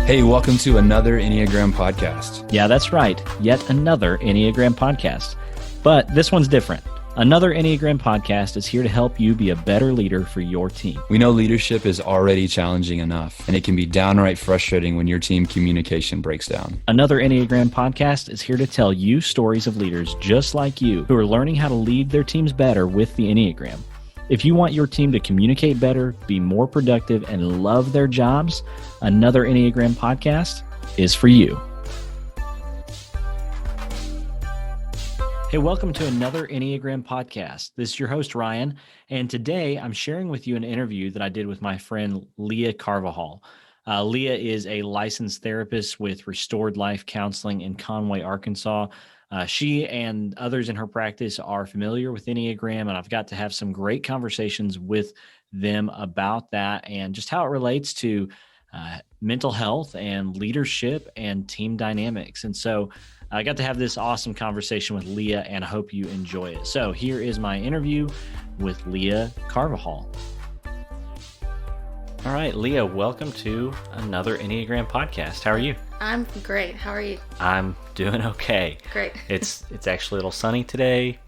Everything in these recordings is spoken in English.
Hey, welcome to another Enneagram podcast. Yeah, that's right. Yet another Enneagram podcast. But this one's different. Another Enneagram podcast is here to help you be a better leader for your team. We know leadership is already challenging enough, and it can be downright frustrating when your team communication breaks down. Another Enneagram podcast is here to tell you stories of leaders just like you who are learning how to lead their teams better with the Enneagram. If you want your team to communicate better, be more productive, and love their jobs, another Enneagram podcast is for you. Hey, welcome to another Enneagram podcast. This is your host, Ryan, and today I'm sharing with you an interview that I did with my friend Leah Carvajal. Leah is a licensed therapist with Restored Life Counseling in Conway, Arkansas. She and others in her practice are familiar with Enneagram, and I've got to have some great conversations with them about that and just how it relates to mental health and leadership and team dynamics. And so I got to have this awesome conversation with Leah, and I hope you enjoy it. So here is my interview with Leah Carvajal. All right, Leah, welcome to another Enneagram podcast. How are you? I'm great. How are you? I'm doing okay. Great. It's actually a little sunny today.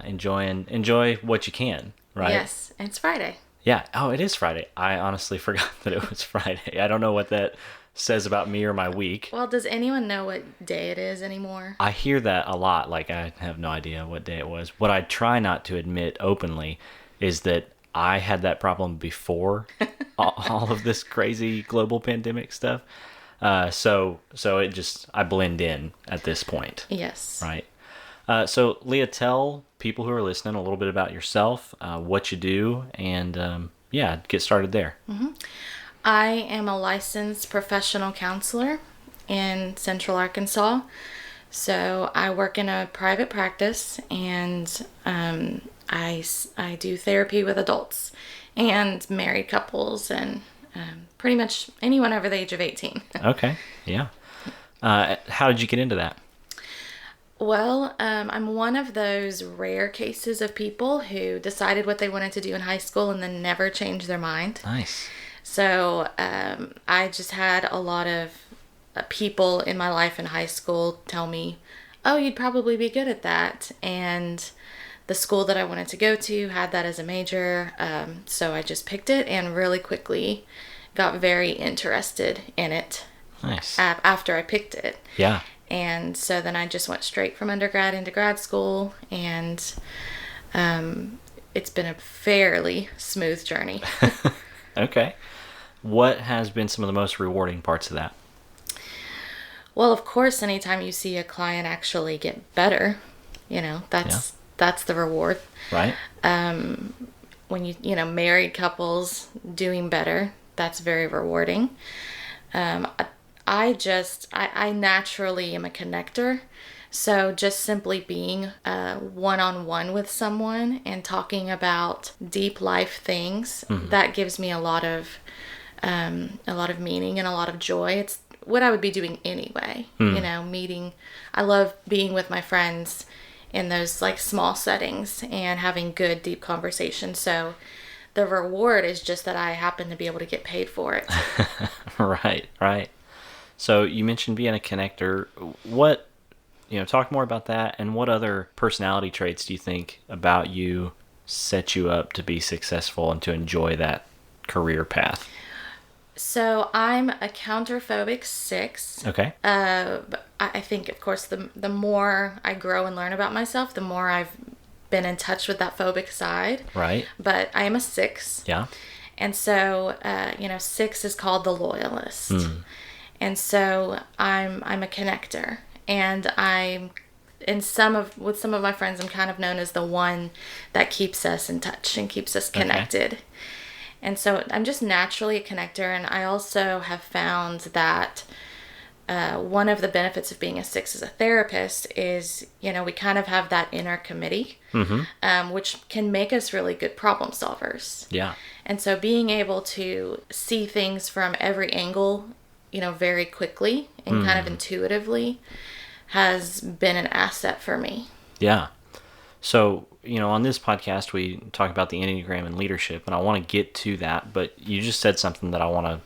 Enjoy what you can, right? Yes, and it's Friday. Yeah. Oh, it is Friday. I honestly forgot that it was Friday. I don't know what that says about me or my week. Well, does anyone know what day it is anymore? I hear that a lot. Like, I have no idea what day it was. What I try not to admit openly is that I had that problem before all of this crazy global pandemic stuff. So it just, I blend in at this point. Yes. Right. So Leah, tell people who are listening a little bit about yourself, what you do, and get started there. Mm-hmm. I am a licensed professional counselor in Central Arkansas. So I work in a private practice, and I do therapy with adults and married couples and pretty much anyone over the age of 18. Okay, yeah. How did you get into that? Well, I'm one of those rare cases of people who decided what they wanted to do in high school and then never changed their mind. Nice. So I just had a lot of people in my life in high school tell me, oh, you'd probably be good at that. And the school that I wanted to go to had that as a major. So I just picked it and really quickly got very interested in it. Nice. After I picked it. Yeah. And so then I just went straight from undergrad into grad school, and it's been a fairly smooth journey. Okay. What has been some of the most rewarding parts of that? Well, of course, anytime you see a client actually get better, that's the reward. Right. When you married couples doing better, that's very rewarding. I naturally am a connector. So just simply being one-on-one with someone and talking about deep life things, that gives me a lot of meaning and a lot of joy. It's what I would be doing anyway. Meeting. I love being with my friends in those like small settings and having good, deep conversations. So the reward is just that I happen to be able to get paid for it. Right. So you mentioned being a connector. Talk more about that, and what other personality traits do you think about you set you up to be successful and to enjoy that career path? So I'm a counterphobic 6. Okay. I think, of course, the more I grow and learn about myself, the more I've been in touch with that phobic side. Right. But I am a 6. Yeah. And so, 6 is called the loyalist. And so I'm a connector, and with some of my friends, I'm kind of known as the one that keeps us in touch and keeps us connected. Okay. And so I'm just naturally a connector, and I also have found that one of the benefits of being a 6 as a therapist is, we kind of have that inner committee, which can make us really good problem solvers. Yeah. And so being able to see things from every angle, very quickly and kind of intuitively has been an asset for me. Yeah. So, on this podcast, we talk about the Enneagram and leadership, and I want to get to that, but you just said something that I want to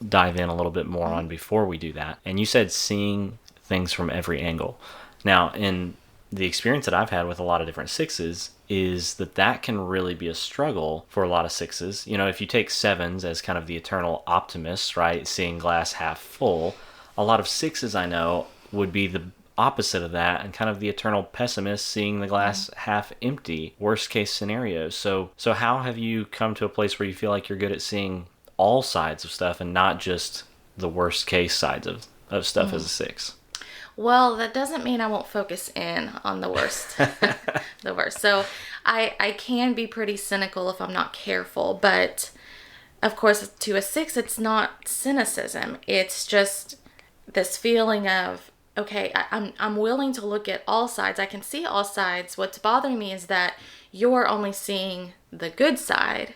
dive in a little bit more on before we do that. And you said seeing things from every angle. Now, in the experience that I've had with a lot of different sixes is that can really be a struggle for a lot of sixes. You know, if you take sevens as kind of the eternal optimists, right, seeing glass half full, a lot of sixes I know would be the opposite of that and kind of the eternal pessimist, seeing the glass half empty, worst case scenarios. So how have you come to a place where you feel like you're good at seeing all sides of stuff and not just the worst case sides of stuff as a six? Well, that doesn't mean I won't focus in on the worst. The worst. So I can be pretty cynical if I'm not careful, but of course to a six, it's not cynicism. It's just this feeling of, okay, I'm willing to look at all sides. I can see all sides. What's bothering me is that you're only seeing the good side.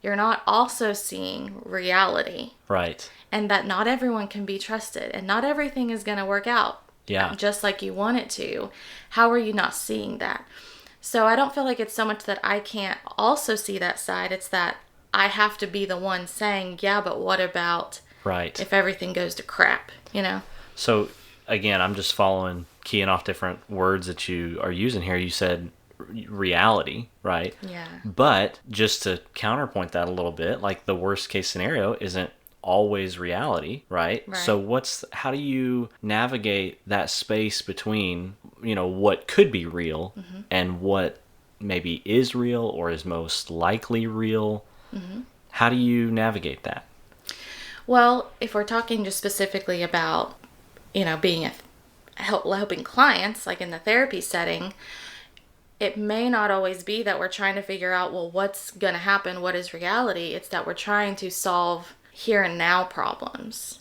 You're not also seeing reality. Right. And that not everyone can be trusted and not everything is going to work out. Yeah. Just like you want it to. How are you not seeing that? So I don't feel like it's so much that I can't also see that side. It's that I have to be the one saying, yeah, but what about if everything goes to crap, you know? So again, I'm just keying off different words that you are using here. You said reality, right? Yeah. But just to counterpoint that a little bit, like the worst case scenario isn't always reality, right? So how do you navigate that space between, you know, what could be real and what maybe is real or is most likely real? How do you navigate that? Well, if we're talking just specifically about, you know, being helping clients, like in the therapy setting, it may not always be that we're trying to figure out, well, what's going to happen? What is reality? It's that we're trying to solve here and now problems.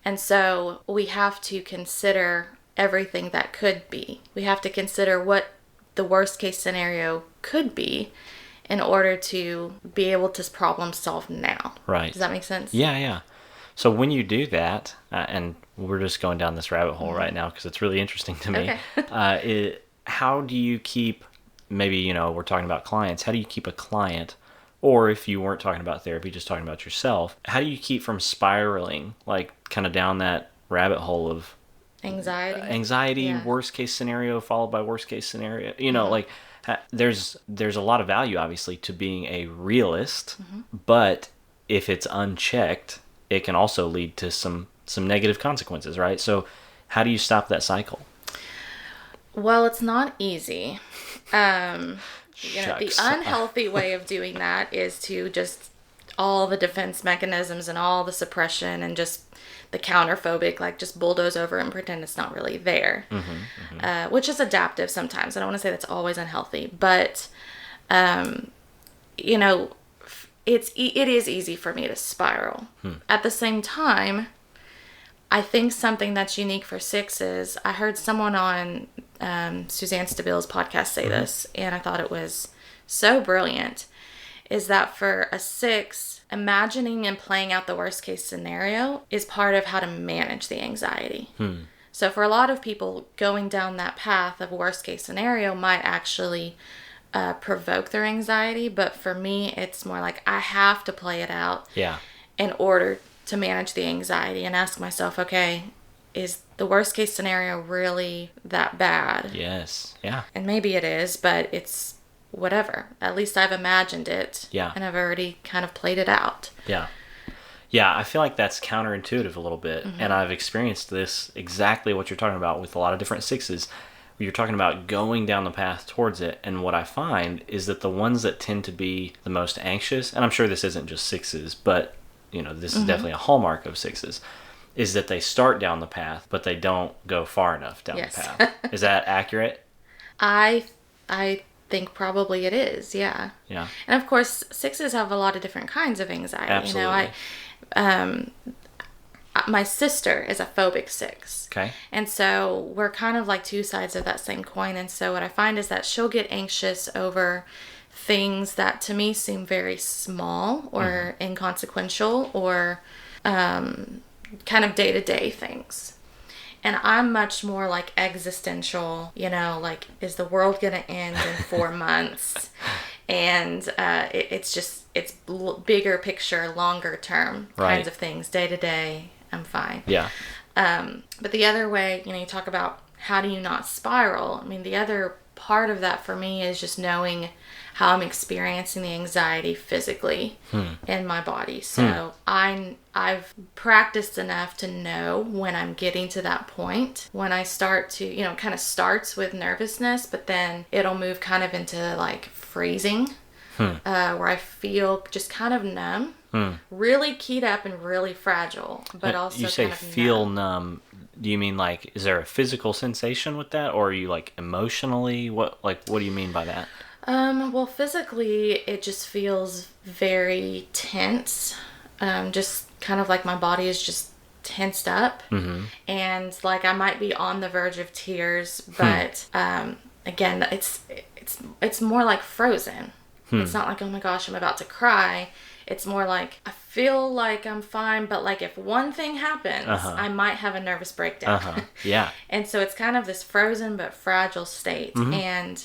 And so we have to consider everything that could be. We have to consider what the worst case scenario could be in order to be able to problem solve now. Right. Does that make sense? Yeah. So when you do that, and we're just going down this rabbit hole right now because it's really interesting to me. Okay. How do you keep, maybe, you know, we're talking about clients, how do you keep a client, or if you weren't talking about therapy, just talking about yourself, how do you keep from spiraling, like kind of down that rabbit hole of anxiety, worst case scenario followed by worst case scenario? You know, like there's a lot of value obviously to being a realist, but if it's unchecked, it can also lead to some negative consequences, right? So how do you stop that cycle? Well, it's not easy. You know, the unhealthy way of doing that is to just all the defense mechanisms and all the suppression and just the counterphobic, like just bulldoze over it and pretend it's not really there, which is adaptive sometimes. I don't want to say that's always unhealthy, but, you know, it is easy for me to spiral. At the same time, I think something that's unique for sixes, I heard someone on Suzanne Stabille's podcast say this, and I thought it was so brilliant, is that for a six, imagining and playing out the worst case scenario is part of how to manage the anxiety. So for a lot of people, going down that path of worst case scenario might actually provoke their anxiety, but for me, it's more like I have to play it out in order to manage the anxiety and ask myself, okay, is the worst case scenario really that bad? Yes. Yeah. And maybe it is, but it's whatever. At least I've imagined it. Yeah. And I've already kind of played it out. Yeah. Yeah, I feel like that's counterintuitive a little bit. And I've experienced this, exactly what you're talking about with a lot of different sixes. You're talking about going down the path towards it. And what I find is that the ones that tend to be the most anxious, and I'm sure this isn't just sixes, but you know, this is definitely a hallmark of sixes, is that they start down the path, but they don't go far enough down the path. Is that accurate? I think probably it is, yeah. Yeah. And of course, sixes have a lot of different kinds of anxiety. Absolutely. You know, my sister is a phobic six. Okay. And so we're kind of like two sides of that same coin. And so what I find is that she'll get anxious over things that to me seem very small or inconsequential or kind of day-to-day things. And I'm much more like existential, you know, like, is the world going to end in 4 months? And it's just, bigger picture, longer term kinds of things. Day to day, I'm fine. Yeah. But the other way, you talk about how do you not spiral? I mean, the other part of that for me is just knowing how I'm experiencing the anxiety physically in my body. So I've practiced enough to know when I'm getting to that point, when I start to, it kind of starts with nervousness, but then it'll move kind of into like freezing, where I feel just kind of numb, really keyed up and really fragile, but also you say kind of feel numb. Do you mean like, is there a physical sensation with that, or are you like emotionally? What do you mean by that? Well, physically, it just feels very tense. Just kind of like my body is just tensed up. And like I might be on the verge of tears, but again, it's more like frozen. It's not like, oh my gosh, I'm about to cry. It's more like I feel like I'm fine, but like if one thing happens, I might have a nervous breakdown. Yeah. And so it's kind of this frozen but fragile state. And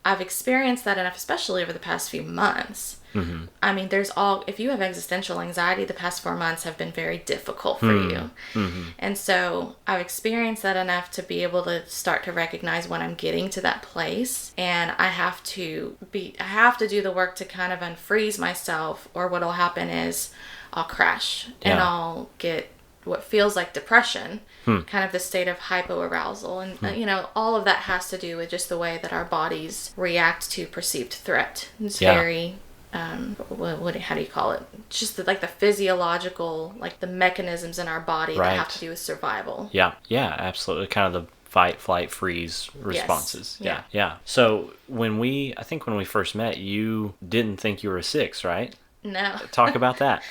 I've experienced that enough, especially over the past few months. I mean, if you have existential anxiety, the past 4 months have been very difficult for you. And so I've experienced that enough to be able to start to recognize when I'm getting to that place, and I have to do the work to kind of unfreeze myself, or what'll happen is I'll crash and I'll get what feels like depression, kind of the state of hypoarousal. And, all of that has to do with just the way that our bodies react to perceived threat. It's very, how do you call it? Just the physiological, like the mechanisms in our body that have to do with survival. Yeah, absolutely. Kind of the fight, flight, freeze responses. Yes. Yeah. So when we first met, you didn't think you were a 6, right? No. Talk about that.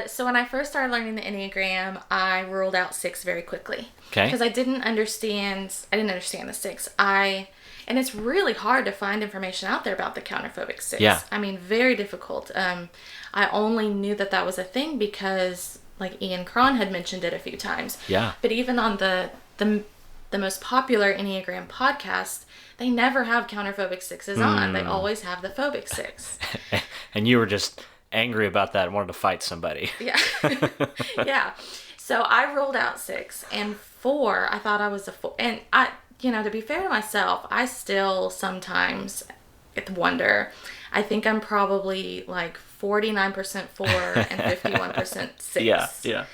So when I first started learning the Enneagram, I ruled out 6 very quickly. Okay. Because I didn't understand the 6. And it's really hard to find information out there about the counterphobic 6. Yeah. I mean, very difficult. I only knew that was a thing because like Ian Cron had mentioned it a few times. Yeah. But even on the most popular Enneagram podcast, they never have counterphobic 6s on. They always have the phobic 6. And you were just angry about that and wanted to fight somebody. Yeah. Yeah. So I ruled out 6, and 4, I thought I was a 4. And to be fair to myself, I still sometimes wonder. I think I'm probably like 49% 4 and 51% 6. Yeah.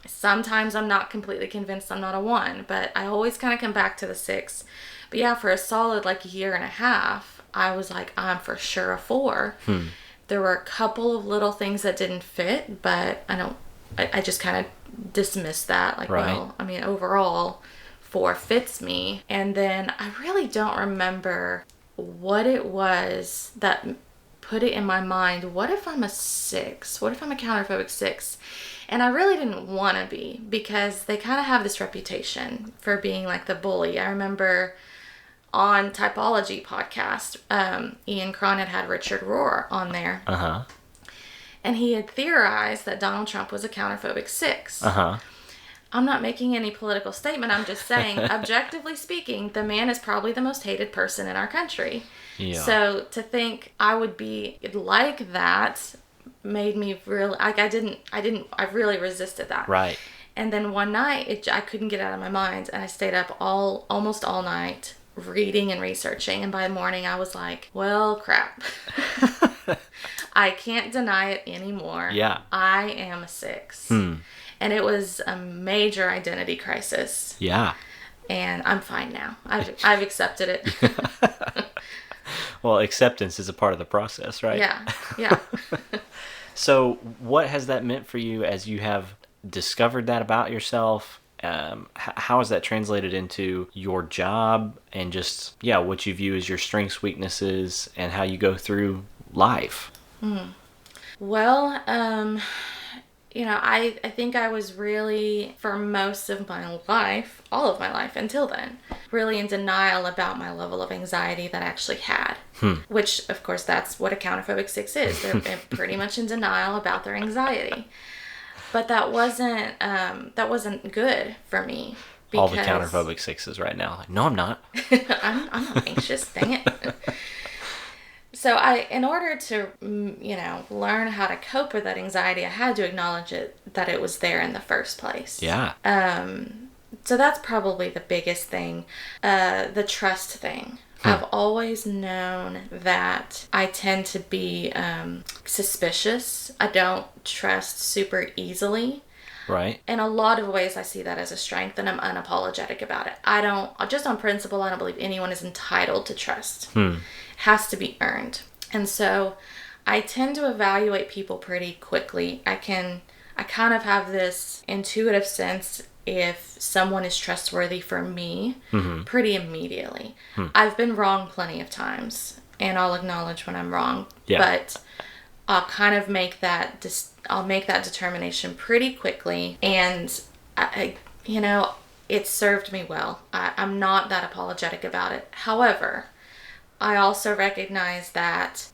Sometimes I'm not completely convinced I'm not a 1, but I always kind of come back to the 6. But yeah, for a solid like year and a half, I was like, I'm for sure a 4. There were a couple of little things that didn't fit, but I just kind of dismissed that. Like, well, I mean, overall, 4 fits me. And then I really don't remember what it was that put it in my mind. What if I'm a 6? What if I'm a counterphobic 6? And I really didn't want to be, because they kind of have this reputation for being like the bully. I remember on Typology podcast, Ian Cron had Richard Rohr on there. And he had theorized that Donald Trump was a counterphobic 6. I'm not making any political statement. I'm just saying, objectively speaking, the man is probably the most hated person in our country. Yeah. So to think I would be like that made me really, like, I really resisted that. Right. And then one night, I couldn't get it out of my mind, and I stayed up almost all night reading and researching, and by the morning I was like, well, crap. I can't deny it anymore. Yeah. I am a 6. And it was a major identity crisis. Yeah. And I'm fine now. I've accepted it. Well, acceptance is a part of the process, right? Yeah. So what has that meant for you as you have discovered that about yourself? How has that translated into your job and just, what you view as your strengths, weaknesses, and how you go through life? Well, I think I was really, for most of my life, all of my life until then, really in denial about my level of anxiety that I actually had. Which, of course, that's what a counterphobic 6 is. They're pretty much in denial about their anxiety. But that wasn't good for me. All the counterphobic 6s right now. Like, no, I'm not. I'm not anxious. Dang it. So in order to, learn how to cope with that anxiety, I had to acknowledge that it was there in the first place. Yeah. So that's probably the biggest thing. The trust thing. I've always known that I tend to be suspicious. I don't trust super easily. Right. In a lot of ways, I see that as a strength, and I'm unapologetic about it. Just on principle, I don't believe anyone is entitled to trust. It has to be earned. And so I tend to evaluate people pretty quickly. I kind of have this intuitive sense if someone is trustworthy for me pretty immediately. I've been wrong plenty of times, and I'll acknowledge when I'm wrong. Yeah. But I'll kind of make that determination pretty quickly, and it served me well. I'm not that apologetic about it. However, I also recognize that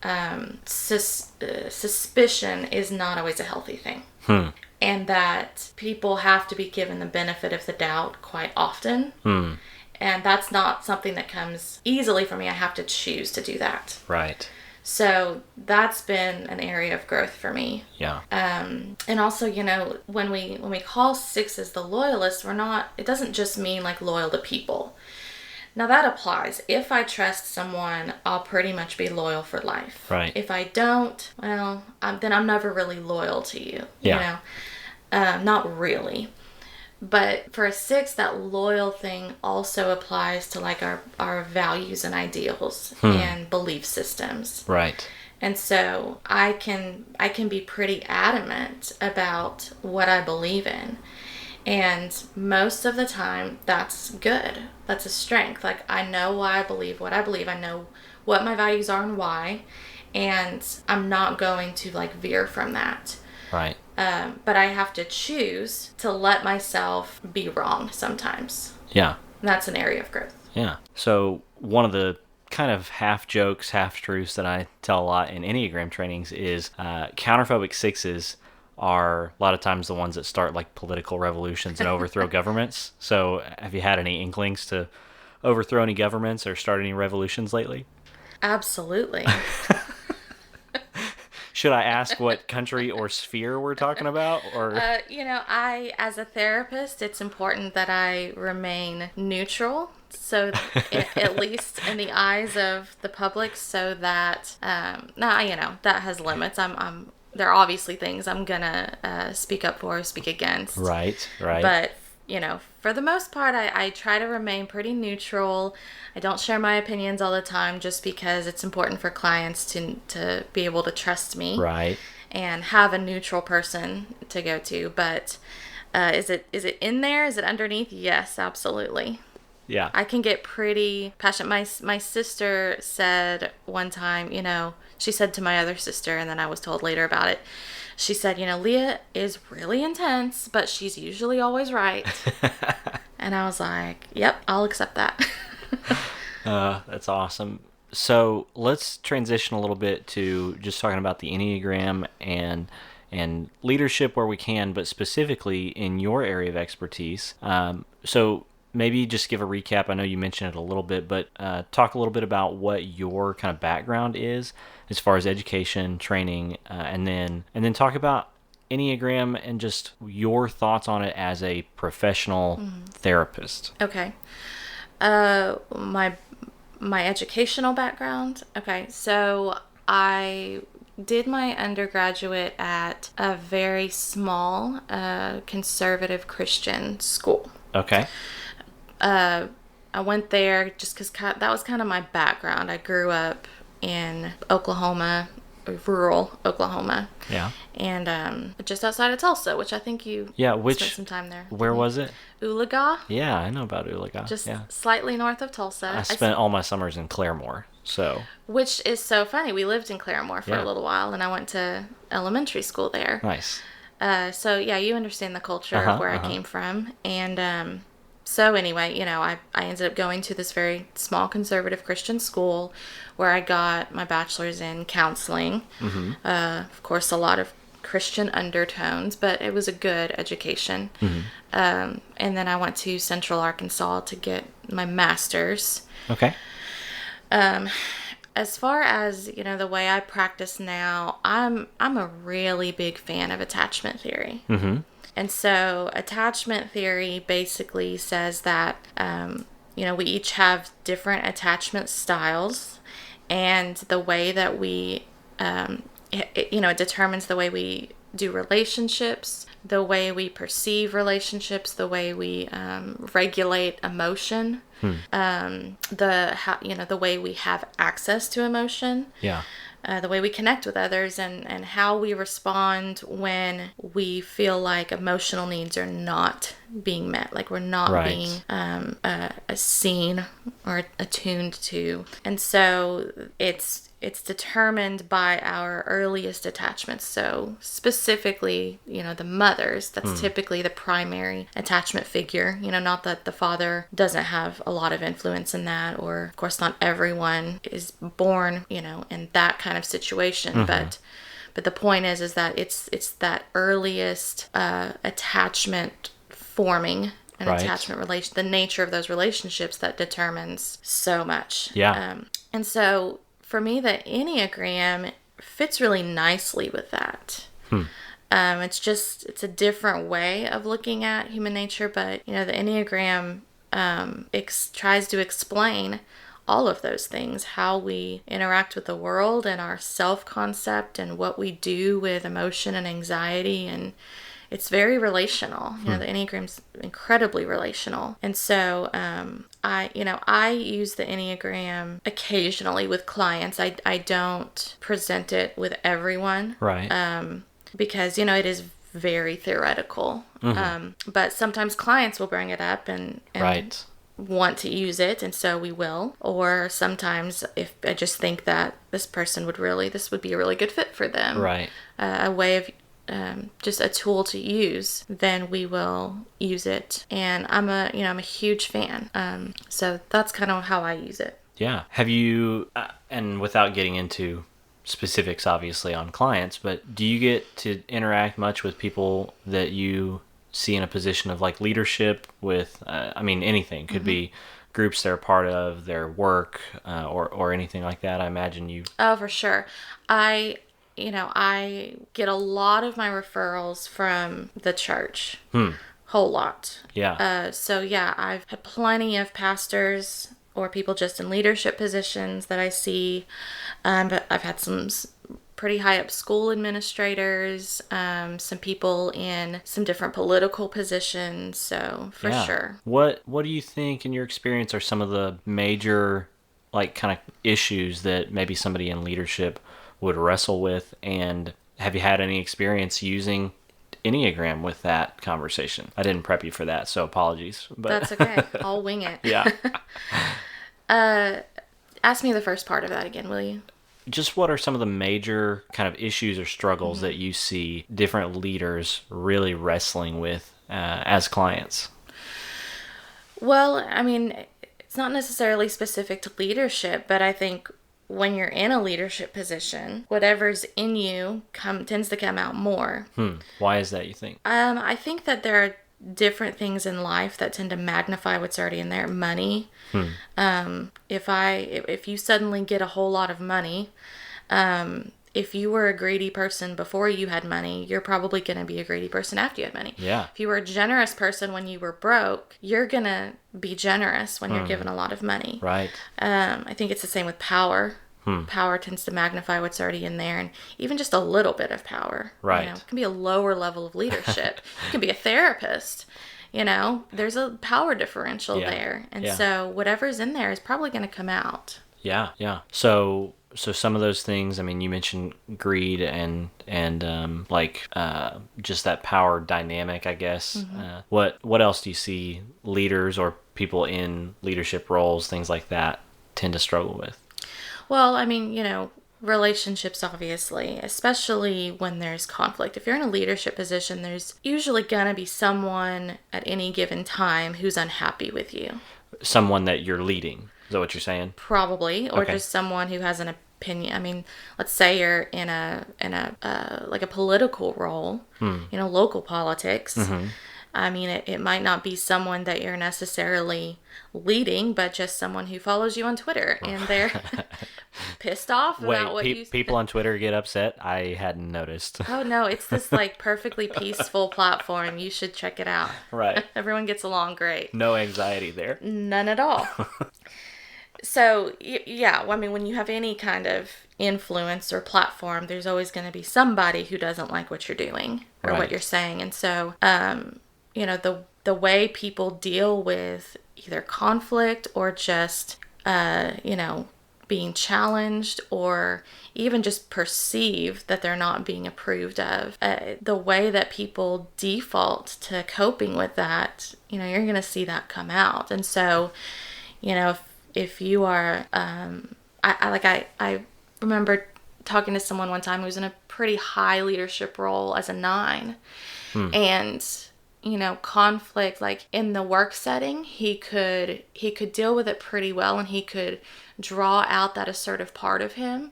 suspicion is not always a healthy thing. And that people have to be given the benefit of the doubt quite often. And that's not something that comes easily for me. I have to choose to do that. Right. So that's been an area of growth for me. Yeah. And also, when we call sixes the loyalists, it doesn't just mean like loyal to people. Now that applies. If I trust someone, I'll pretty much be loyal for life. Right. If I don't, well, then I'm never really loyal to you. Yeah. Not really. But for a six, that loyal thing also applies to like our values and ideals and belief systems. Right. And so I can be pretty adamant about what I believe in. And most of the time, that's good. That's a strength. Like, I know why I believe what I believe. I know what my values are and why. And I'm not going to, like, veer from that. Right. But I have to choose to let myself be wrong sometimes. Yeah. And that's an area of growth. Yeah. So one of the kind of half jokes, half truths that I tell a lot in Enneagram trainings is counterphobic sixes are a lot of times the ones that start like political revolutions and overthrow governments. So have you had any inklings to overthrow any governments or start any revolutions lately? Absolutely. Should I ask what country or sphere we're talking about? Or as a therapist, it's important that I remain neutral. So at least in the eyes of the public, so that that has limits. There are obviously things I'm gonna speak up for or speak against. Right. But for the most part, I try to remain pretty neutral. I don't share my opinions all the time, just because it's important for clients to be able to trust me. Right. And have a neutral person to go to. But is it in there? Is it underneath? Yes, absolutely. Yeah. I can get pretty passionate. My sister said one time, she said to my other sister, and then I was told later about it. She said, Leah is really intense, but she's usually always right. And I was like, yep, I'll accept that. That's awesome. So let's transition a little bit to just talking about the Enneagram and leadership where we can, but specifically in your area of expertise. So maybe just give a recap. I know you mentioned it a little bit, but talk a little bit about what your kind of background is as far as education, training, and then talk about Enneagram and just your thoughts on it as a professional therapist. Okay. My educational background. Okay, so I did my undergraduate at a very small conservative Christian school. Okay. I went there just because that was kind of my background. I grew up in Oklahoma, rural Oklahoma. Yeah. And just outside of Tulsa, which I think you spent some time there. Where was it? Oologah. Yeah, I know about Oologah. Just slightly north of Tulsa. I spent all my summers in Claremore, so. Which is so funny. We lived in Claremore for a little while, and I went to elementary school there. Nice. So yeah, you understand the culture of where I came from. And so anyway, I ended up going to this very small conservative Christian school where I got my bachelor's in counseling. Mm-hmm. Of course, a lot of Christian undertones, but it was a good education. Mm-hmm. And then I went to Central Arkansas to get my master's. Okay. as far as, the way I practice now, I'm a really big fan of attachment theory. Mm-hmm. And so attachment theory basically says that, we each have different attachment styles, and the way that we, it determines the way we do relationships, the way we perceive relationships, the way we regulate emotion, the way we have access to emotion. Yeah. The way we connect with others, and how we respond when we feel like emotional needs are not being met, like we're not Right. being seen or attuned to. And so it's determined by our earliest attachments. So specifically, the mothers, that's typically the primary attachment figure. Not that the father doesn't have a lot of influence in that, or of course not everyone is born, in that kind of situation. But the point is that it's that earliest attachment forming an Right. attachment relation, the nature of those relationships, that determines so much. Yeah. And so for me, the Enneagram fits really nicely with that. It's a different way of looking at human nature, but the Enneagram tries to explain all of those things, how we interact with the world and our self-concept, and what we do with emotion and anxiety. And it's very relational. The Enneagram's incredibly relational. And so I use the Enneagram occasionally with clients. I don't present it with everyone. Right. Because, it is very theoretical. But sometimes clients will bring it up and Right. want to use it, and so we will. Or sometimes if I just think that this would be a really good fit for them. Right. A way of just a tool to use, then we will use it. And I'm a huge fan. So that's kind of how I use it. Yeah. Have you, and without getting into specifics obviously on clients, but do you get to interact much with people that you see in a position of like leadership with, anything could be groups they're a part of, their work, or anything like that? I imagine you. Oh, for sure. I get a lot of my referrals from the church. Whole lot. Yeah. So yeah, I've had plenty of pastors or people just in leadership positions that I see. But I've had some pretty high up school administrators, some people in some different political positions. So for sure. What do you think in your experience are some of the major kind of issues that maybe somebody in leadership would wrestle with? And have you had any experience using Enneagram with that conversation? I didn't prep you for that, so apologies. But that's okay. I'll wing it. Yeah. Ask me the first part of that again, will you? Just what are some of the major kind of issues or struggles that you see different leaders really wrestling with as clients? Well, it's not necessarily specific to leadership, but I think when you're in a leadership position, whatever's in you tends to come out more. Why is that, you think? I think that there are different things in life that tend to magnify what's already in there. Money. If you suddenly get a whole lot of money, if you were a greedy person before you had money, you're probably going to be a greedy person after you had money. Yeah. If you were a generous person when you were broke, you're going to be generous when you're given a lot of money. Right. I think it's the same with power. Power tends to magnify what's already in there, and even just a little bit of power. Right. It can be a lower level of leadership. You can be a therapist. There's a power differential there. And so whatever's in there is probably going to come out. Yeah. Yeah. So some of those things, you mentioned greed and just that power dynamic, I guess. What else do you see leaders or people in leadership roles, things like that, tend to struggle with? Well, relationships, obviously, especially when there's conflict. If you're in a leadership position, there's usually going to be someone at any given time who's unhappy with you. Someone that you're leading. Is that what you're saying? Probably. Or Okay. just someone who has an opinion. Let's say you're in a political role, local politics. I mean, it might not be someone that you're necessarily leading, but just someone who follows you on Twitter and they're pissed off about what you... people on Twitter get upset? I hadn't noticed. Oh, no, it's this like perfectly peaceful platform. You should check it out. Right. Everyone gets along great. No anxiety there. None at all. So, yeah, I mean, when you have any kind of influence or platform, there's always going to be somebody who doesn't like what you're doing or what you're saying. And so, the way people deal with either conflict or just, being challenged or even just perceive that they're not being approved of, the way that people default to coping with that, you're going to see that come out. And so, if you are, I remember talking to someone one time who was in a pretty high leadership role as a 9, and conflict, like in the work setting, he could deal with it pretty well, and he could draw out that assertive part of him.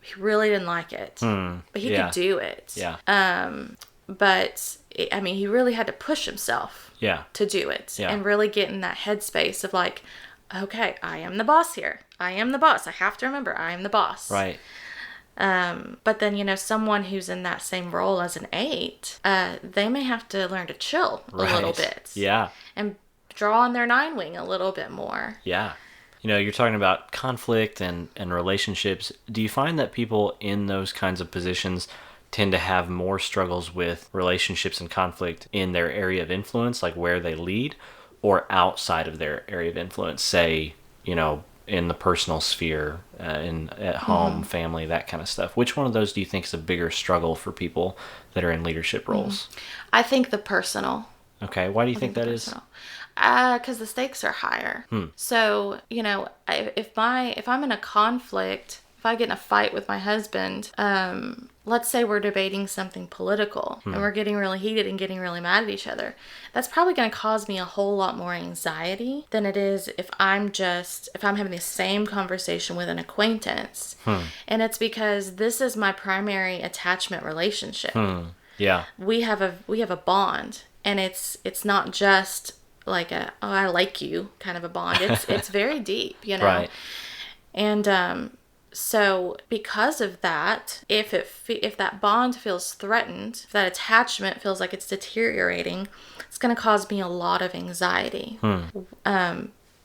He really didn't like it, but he could do it. Yeah. He really had to push himself. Yeah. To do it, and really get in that headspace of like, okay, I am the boss here. I am the boss. I have to remember I am the boss. Right. But then, someone who's in that same role as an 8, they may have to learn to chill a little bit. Yeah. And draw on their 9 wing a little bit more. Yeah. You're talking about conflict and relationships. Do you find that people in those kinds of positions tend to have more struggles with relationships and conflict in their area of influence, like where they lead, or outside of their area of influence, say, in the personal sphere, at home, family, that kind of stuff? Which one of those do you think is a bigger struggle for people that are in leadership roles? I think the personal. Okay, why do you think that is? Because the stakes are higher. So, if I'm in a conflict, if I get in a fight with my husband, let's say we're debating something political and we're getting really heated and getting really mad at each other, that's probably going to cause me a whole lot more anxiety than it is if I'm having the same conversation with an acquaintance. And it's because this is my primary attachment relationship. Yeah. We have a bond, and it's not just like I like you kind of a bond. It's very deep, Right. And so because of that, if that bond feels threatened, if that attachment feels like it's deteriorating, it's going to cause me a lot of anxiety.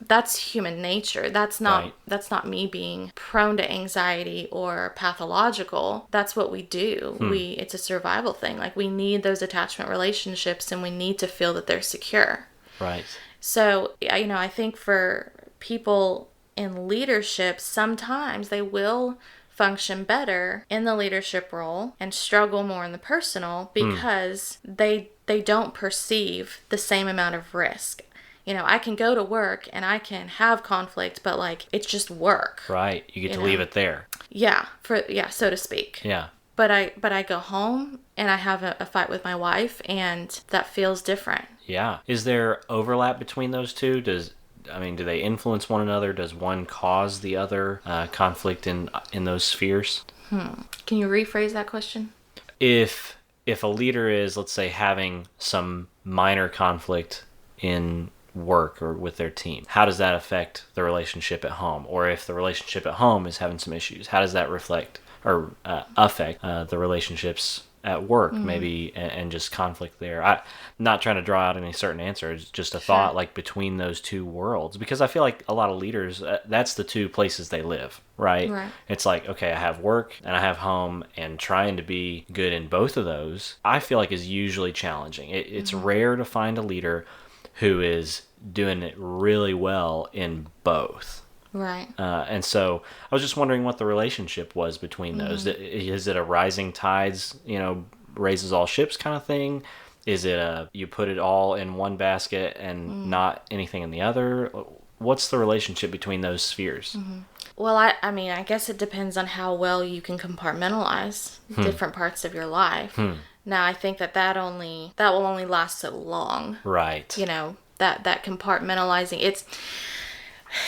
That's human nature. That's not me being prone to anxiety or pathological. That's what we do. It's a survival thing. Like, we need those attachment relationships, and we need to feel that they're secure. Right. So, I think for people in leadership, sometimes they will function better in the leadership role and struggle more in the personal because they don't perceive the same amount of risk. I can go to work and I can have conflict, but like, it's just work. Right. You get to leave it there. Yeah. So to speak. Yeah. But I go home and I have a fight with my wife, and that feels different. Yeah. Is there overlap between those two? Do they influence one another? Does one cause the other conflict in those spheres? Can you rephrase that question? If a leader is, let's say, having some minor conflict in work or with their team, how does that affect the relationship at home? Or if the relationship at home is having some issues, how does that reflect or affect the relationships at work, maybe, and just conflict there? I'm not trying to draw out any certain answer. It's just a thought, like, between those two worlds, because I feel like a lot of leaders, that's the two places they live, right? It's like, okay, I have work and I have home, and trying to be good in both of those, I feel like, is usually challenging. It's rare to find a leader who is doing it really well in both. Right. And so I was just wondering what the relationship was between those. Is it a rising tides, raises all ships kind of thing? Is it you put it all in one basket and not anything in the other? What's the relationship between those spheres? Well, I guess it depends on how well you can compartmentalize different parts of your life. Now, I think that will only last so long. Right. That compartmentalizing,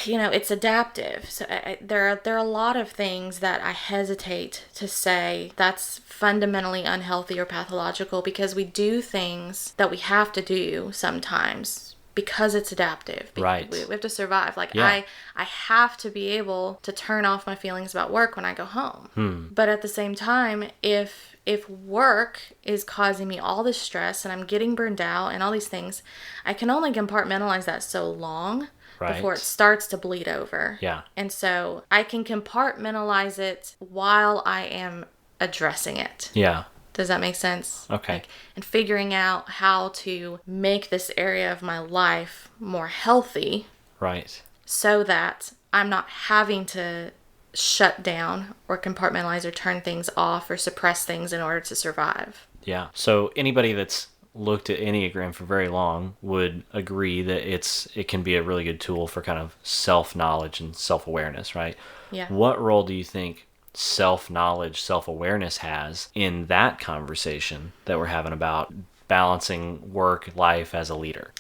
it's adaptive. So there are a lot of things that I hesitate to say that's fundamentally unhealthy or pathological, because we do things that we have to do sometimes because it's adaptive. Right. We have to survive. Like, Yeah. I have to be able to turn off my feelings about work when I go home. But at the same time, if work is causing me all this stress and I'm getting burned out and all these things, I can only compartmentalize that so long before it starts to bleed over. Yeah. And so I can compartmentalize it while I am addressing it. Yeah. Does that make sense? Okay. And figuring out how to make this area of my life more healthy, Right. so that I'm not having to shut down or compartmentalize or turn things off or suppress things in order to survive. Yeah. So anybody that's looked at Enneagram for very long would agree that it can be a really good tool for kind of self-knowledge and self-awareness, right? Yeah. What role do you think self-knowledge, self-awareness has in that conversation that we're having about balancing work life as a leader?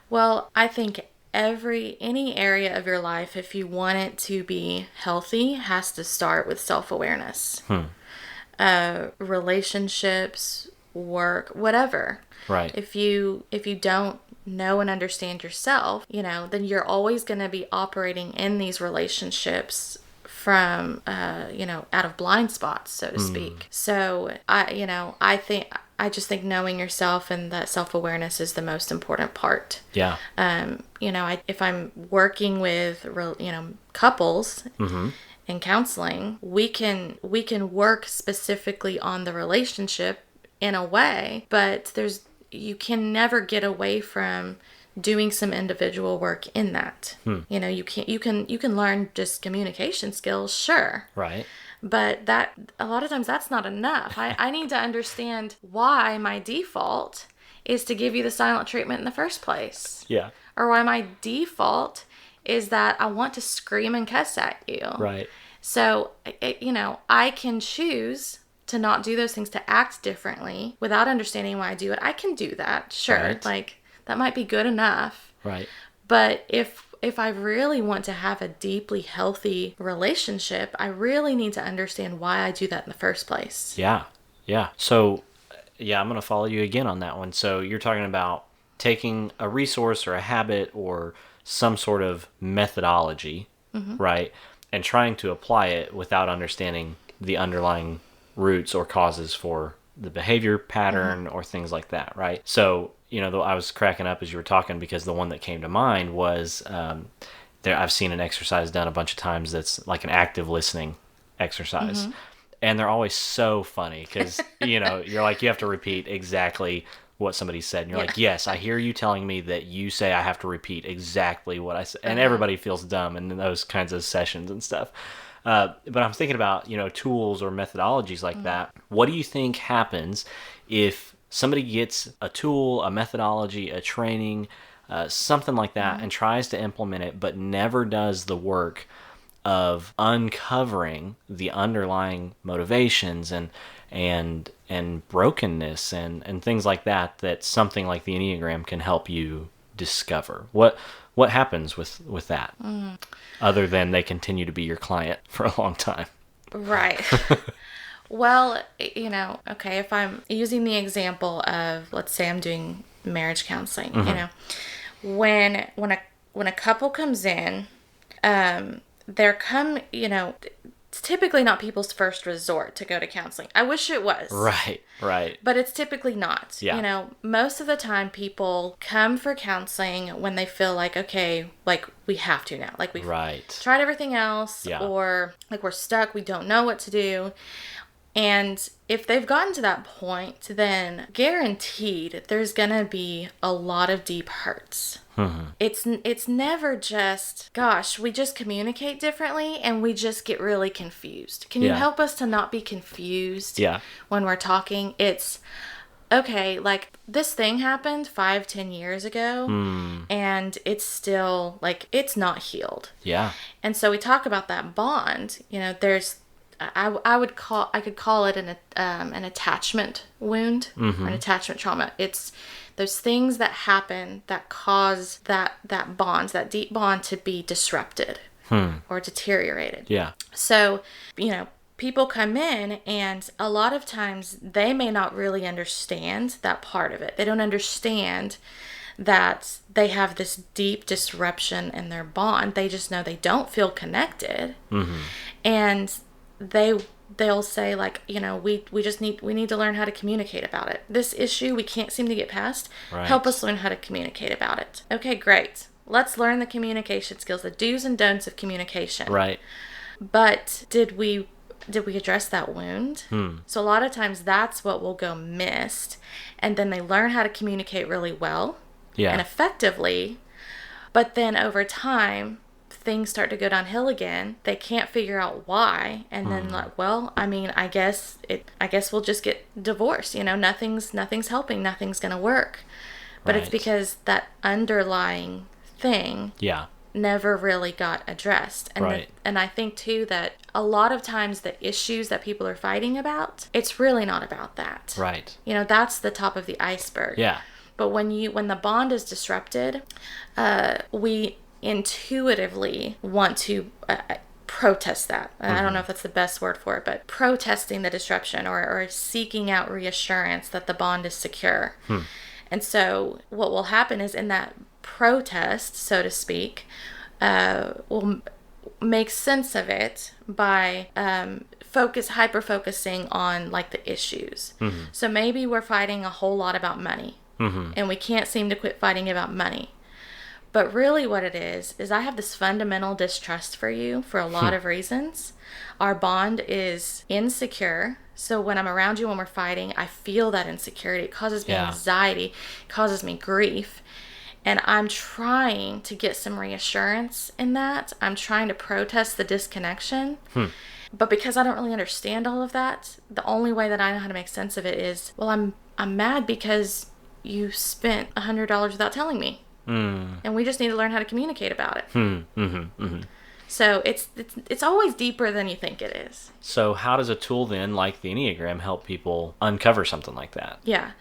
Well, I think any area of your life, if you want it to be healthy, has to start with self-awareness. Relationships, work, whatever. Right. If you don't know and understand yourself, then you're always going to be operating in these relationships from out of blind spots, so to speak. So I just think knowing yourself and that self-awareness is the most important part. Yeah. If I'm working with couples in counseling, we can work specifically on the relationship in a way, but you can never get away from doing some individual work in that. You can learn just communication skills, sure. Right. But that a lot of times that's not enough. I need to understand why my default is to give you the silent treatment in the first place. Yeah. Or why my default is that I want to scream and cuss at you. Right. So, I can choose to not do those things, to act differently without understanding why I do it. I can do that, sure. Right. Like, that might be good enough. Right. But if I really want to have a deeply healthy relationship, I really need to understand why I do that in the first place. Yeah. Yeah. So, I'm going to follow you again on that one. So you're talking about taking a resource or a habit or some sort of methodology, right? And trying to apply it without understanding the underlying roots or causes for the behavior pattern or things like that, right? So, though I was cracking up as you were talking, because the one that came to mind was I've seen an exercise done a bunch of times that's like an active listening exercise. And they're always so funny because, you're like, you have to repeat exactly what somebody said. And you're like, yes, I hear you telling me that you say I have to repeat exactly what I said. And everybody feels dumb in those kinds of sessions and stuff. But I'm thinking about, tools or methodologies like that. What do you think happens if somebody gets a tool, a methodology, a training, something like that, and tries to implement it, but never does the work of uncovering the underlying motivations and brokenness and things like that something like the Enneagram can help you discover? What happens with that, other than they continue to be your client for a long time? Right. Well, okay, if I'm using the example of, let's say I'm doing marriage counseling, when a couple comes in, it's typically not people's first resort to go to counseling. I wish it was. Right. But it's typically not. Yeah. Most of the time people come for counseling when they feel like, okay, like we have to now. Like we've tried everything else, or like we're stuck, we don't know what to do. And if they've gotten to that point, then guaranteed there's going to be a lot of deep hurts. It's never just, gosh, we just communicate differently and we just get really confused. Can you help us to not be confused when we're talking? It's, okay, like this thing happened 5-10 years ago and it's still, like, it's not healed. Yeah. And so we talk about that bond. There's, I could call it an attachment wound or an attachment trauma. those things that happen that cause that bond, that deep bond, to be disrupted or deteriorated. Yeah. So, people come in, and a lot of times they may not really understand that part of it. They don't understand that they have this deep disruption in their bond. They just know they don't feel connected. And they'll say, like, we need to learn how to communicate about it. This issue we can't seem to get past. Right. Help us learn how to communicate about it. Okay, great. Let's learn the communication skills, the do's and don'ts of communication. Right. But did we address that wound? So a lot of times that's what will go missed. And then they learn how to communicate really well and effectively. But then over time, things start to go downhill again. They can't figure out why. And then I guess we'll just get divorced. Nothing's helping. Nothing's going to work. But it's because that underlying thing never really got addressed. And and I think too that a lot of times the issues that people are fighting about, it's really not about that. Right. That's the top of the iceberg. Yeah. But when the bond is disrupted, we intuitively want to protest that. I don't know if that's the best word for it, but protesting the disruption or seeking out reassurance that the bond is secure. And so what will happen is, in that protest, so to speak, we'll make sense of it by hyper-focusing on, like, the issues. So maybe we're fighting a whole lot about money, and we can't seem to quit fighting about money. But really what it is I have this fundamental distrust for you for a lot of reasons. Our bond is insecure. So when I'm around you, when we're fighting, I feel that insecurity. It causes me anxiety, it causes me grief. And I'm trying to get some reassurance in that. I'm trying to protest the disconnection. But because I don't really understand all of that, the only way that I know how to make sense of it is, well, I'm mad because you spent $100 without telling me. And we just need to learn how to communicate about it. So it's always deeper than you think it is. So how does a tool then, like the Enneagram, help people uncover something like that? Yeah.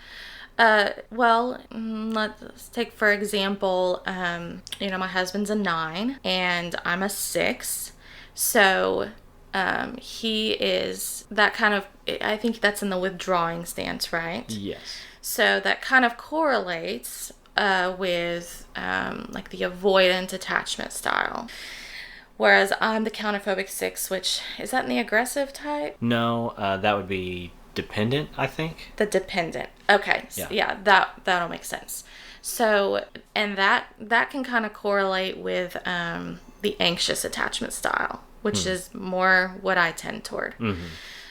Let's take, for example, my husband's a 9 and I'm a 6. So he is that kind of, I think that's in the withdrawing stance, right? Yes. So that kind of correlates with like the avoidant attachment style. Whereas I'm the counterphobic 6, which, is that in the aggressive type? No, that would be dependent, I think. The dependent. Okay. So yeah, that'll make sense. So, and that can kind of correlate with the anxious attachment style, which is more what I tend toward.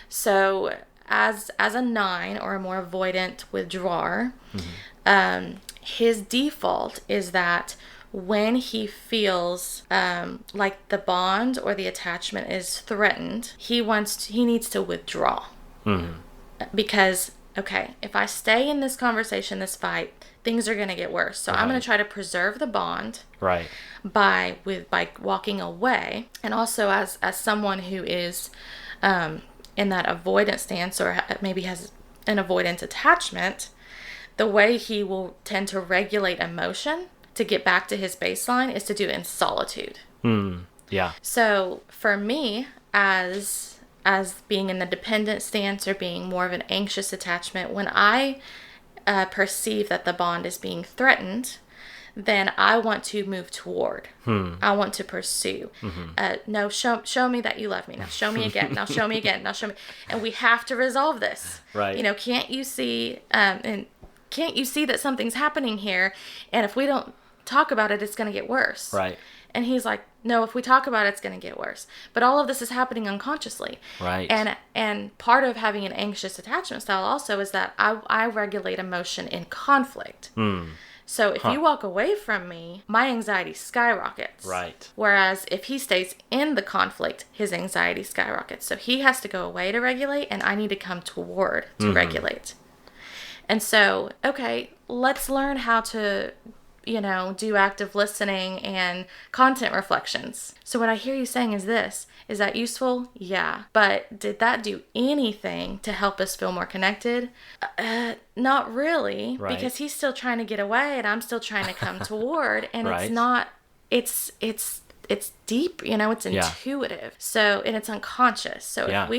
So as a 9 or a more avoidant withdrawer, his default is that when he feels like the bond or the attachment is threatened, he needs to withdraw. Because, okay, if I stay in this conversation, this fight, things are going to get worse. So I'm going to try to preserve the bond by walking away. And also as someone who is in that avoidant stance, or maybe has an avoidant attachment, the way he will tend to regulate emotion to get back to his baseline is to do it in solitude. So for me, as being in the dependent stance or being more of an anxious attachment, when I perceive that the bond is being threatened, then I want to move toward. I want to pursue. No, show me that you love me. Now show me again. Now show me again. Now show me. And we have to resolve this. Right. Can't you see? Can't you see that something's happening here? And if we don't talk about it, it's going to get worse. Right. And he's like, no, if we talk about it, it's going to get worse. But all of this is happening unconsciously. Right. And part of having an anxious attachment style also is that I regulate emotion in conflict. So if you walk away from me, my anxiety skyrockets. Right. Whereas if he stays in the conflict, his anxiety skyrockets. So he has to go away to regulate, and I need to come toward to regulate. And so, okay, let's learn how to do active listening and content reflections. So what I hear you saying is this: is that useful? Yeah. But did that do anything to help us feel more connected? Not really, Right. because he's still trying to get away and I'm still trying to come toward, and Right. it's not, it's deep, it's intuitive. So, and it's unconscious. So Yeah. if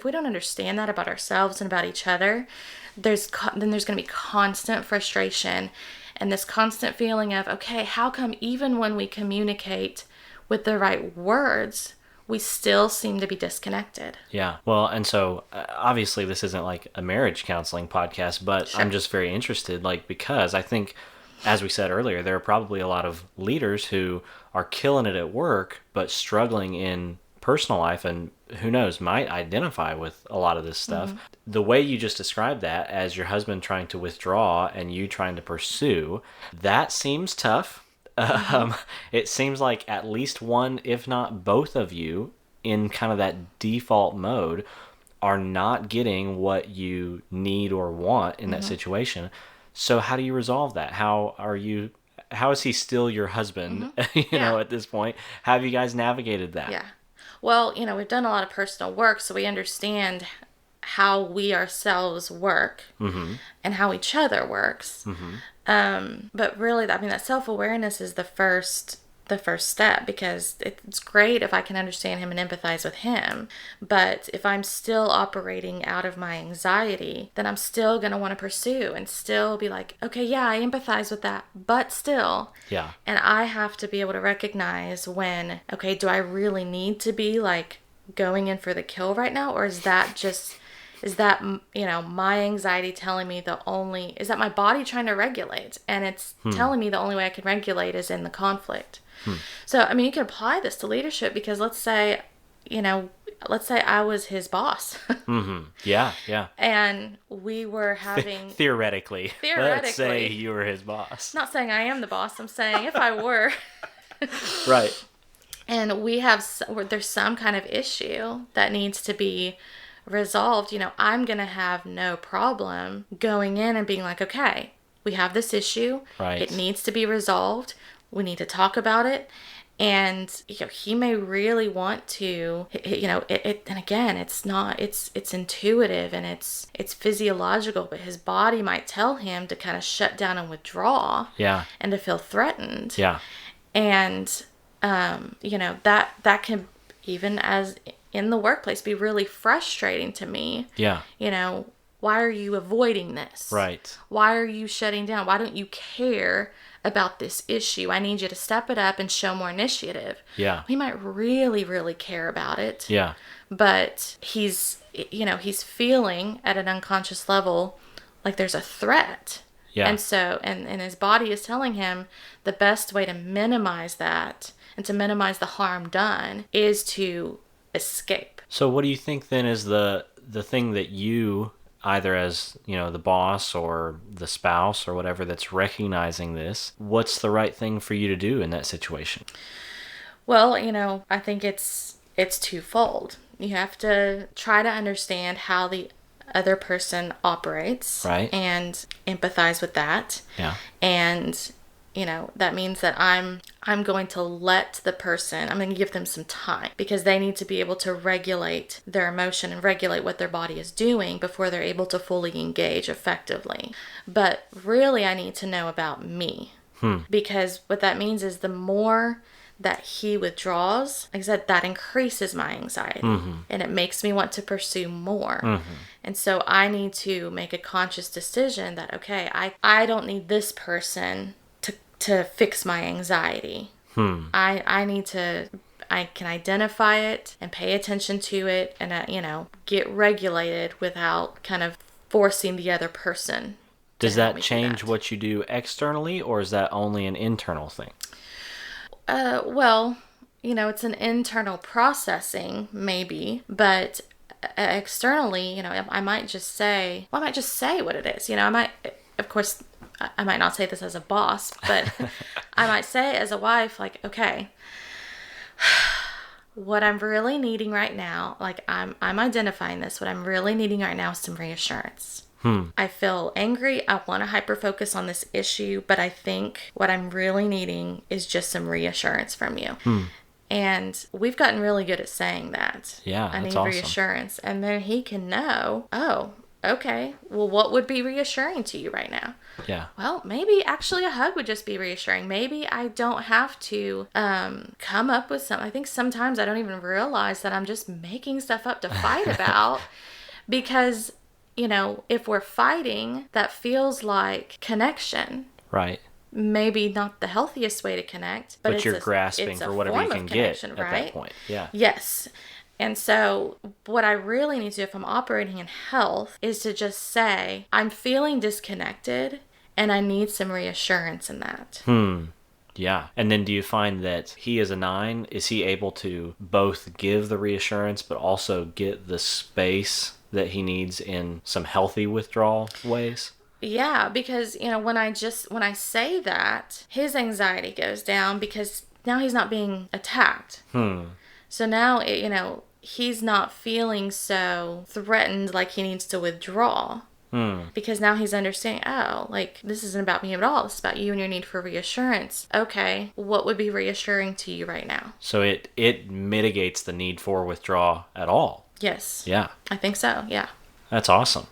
we don't understand that about ourselves and about each other, then there's going to be constant frustration and this constant feeling of, okay, how come even when we communicate with the right words, we still seem to be disconnected? Yeah. Well, and so obviously this isn't like a marriage counseling podcast, but Sure. I'm just very interested, because I think, as we said earlier, there are probably a lot of leaders who are killing it at work, but struggling in personal life, and who knows, might identify with a lot of this stuff. The way you just described that, as your husband trying to withdraw and you trying to pursue, that seems tough. It seems like at least one, if not both of you, in kind of that default mode, are not getting what you need or want in that situation. So how do you resolve that? How is he still your husband, Yeah. at this point? How have you guys navigated that? Yeah. Well, we've done a lot of personal work, so we understand how we ourselves work and how each other works. But really, that self-awareness is the first step, because it's great if I can understand him and empathize with him. But if I'm still operating out of my anxiety, then I'm still going to want to pursue and still be like, okay, yeah, I empathize with that, but still. Yeah. And I have to be able to recognize when, okay, do I really need to be like going in for the kill right now? Or is that my anxiety telling me is that my body trying to regulate, and it's telling me the only way I can regulate is in the conflict. So, you can apply this to leadership, because let's say I was his boss. Yeah. And we were having Theoretically. Let's say Theoretically. you were his boss. Not saying I am the boss, I'm saying if I were. Right. And there's some kind of issue that needs to be resolved, I'm going to have no problem going in and being like, okay, we have this issue. Right. It needs to be resolved. We need to talk about it. And, he may really want to, and again, it's intuitive and it's physiological, but his body might tell him to kind of shut down and withdraw. Yeah. And to feel threatened. Yeah. And, that can, even as in the workplace, be really frustrating to me. Yeah. Why are you avoiding this? Right. Why are you shutting down? Why don't you care about this issue? I need you to step it up and show more initiative. Yeah. He might really, really care about it. Yeah. But he's feeling at an unconscious level like there's a threat. Yeah. And so, and his body is telling him the best way to minimize that and to minimize the harm done is to escape. So what do you think then is the thing that you, either as, the boss or the spouse or whatever, that's recognizing this, what's the right thing for you to do in that situation? Well, I think it's twofold. You have to try to understand how the other person operates, right, and empathize with that. Yeah. And that means that I'm going to let the person, I'm going to give them some time, because they need to be able to regulate their emotion and regulate what their body is doing before they're able to fully engage effectively. But really, I need to know about me, because what that means is the more that he withdraws, like I said, that increases my anxiety, and it makes me want to pursue more. And so I need to make a conscious decision that, okay, I don't need this person to fix my anxiety. I can identify it and pay attention to it and, get regulated without kind of forcing the other person. Does that change what you do externally, or is that only an internal thing? Well, it's an internal processing, maybe, but externally, I might just say what it is. Of course, I might not say this as a boss, but I might say as a wife, like, okay, what I'm really needing right now, like I'm identifying this, what I'm really needing right now is some reassurance. I feel angry. I want to hyper focus on this issue, but I think what I'm really needing is just some reassurance from you. And we've gotten really good at saying that. Yeah, I that's need awesome. reassurance. And then he can know, oh, okay, well, what would be reassuring to you right now? Yeah. Well, maybe actually a hug would just be reassuring. Maybe I don't have to come up with something. I think sometimes I don't even realize that I'm just making stuff up to fight about because, if we're fighting, that feels like connection. Right. Maybe not the healthiest way to connect, but You're grasping it's a for whatever you form can of get connection, at right? that point. Yeah. Yes. And so what I really need to do if I'm operating in health is to just say, I'm feeling disconnected and I need some reassurance in that. Yeah. And then do you find that he is a 9? Is he able to both give the reassurance but also get the space that he needs in some healthy withdrawal ways? Yeah, because, when I say that, his anxiety goes down because now he's not being attacked. So now, he's not feeling so threatened like he needs to withdraw. Because now he's understanding, this isn't about me at all. This is about you and your need for reassurance. Okay, what would be reassuring to you right now? So it mitigates the need for withdrawal at all. Yes. Yeah. I think so, yeah. That's awesome.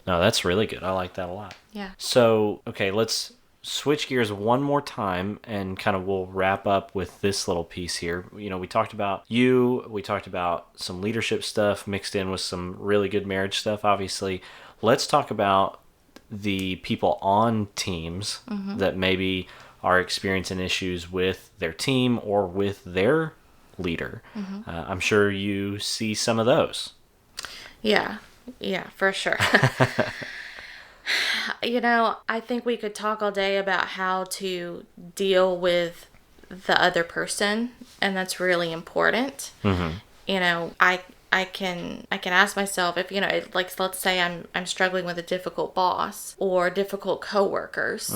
No, that's really good. I like that a lot. Yeah. So, okay, let's switch gears one more time and kind of we'll wrap up with this little piece here. We talked about we talked about some leadership stuff mixed in with some really good marriage stuff, obviously. Let's talk about the people on teams that maybe are experiencing issues with their team or with their leader. I'm sure you see some of those. Yeah, for sure. I think we could talk all day about how to deal with the other person, and that's really important. I can ask myself if let's say I'm struggling with a difficult boss or difficult coworkers,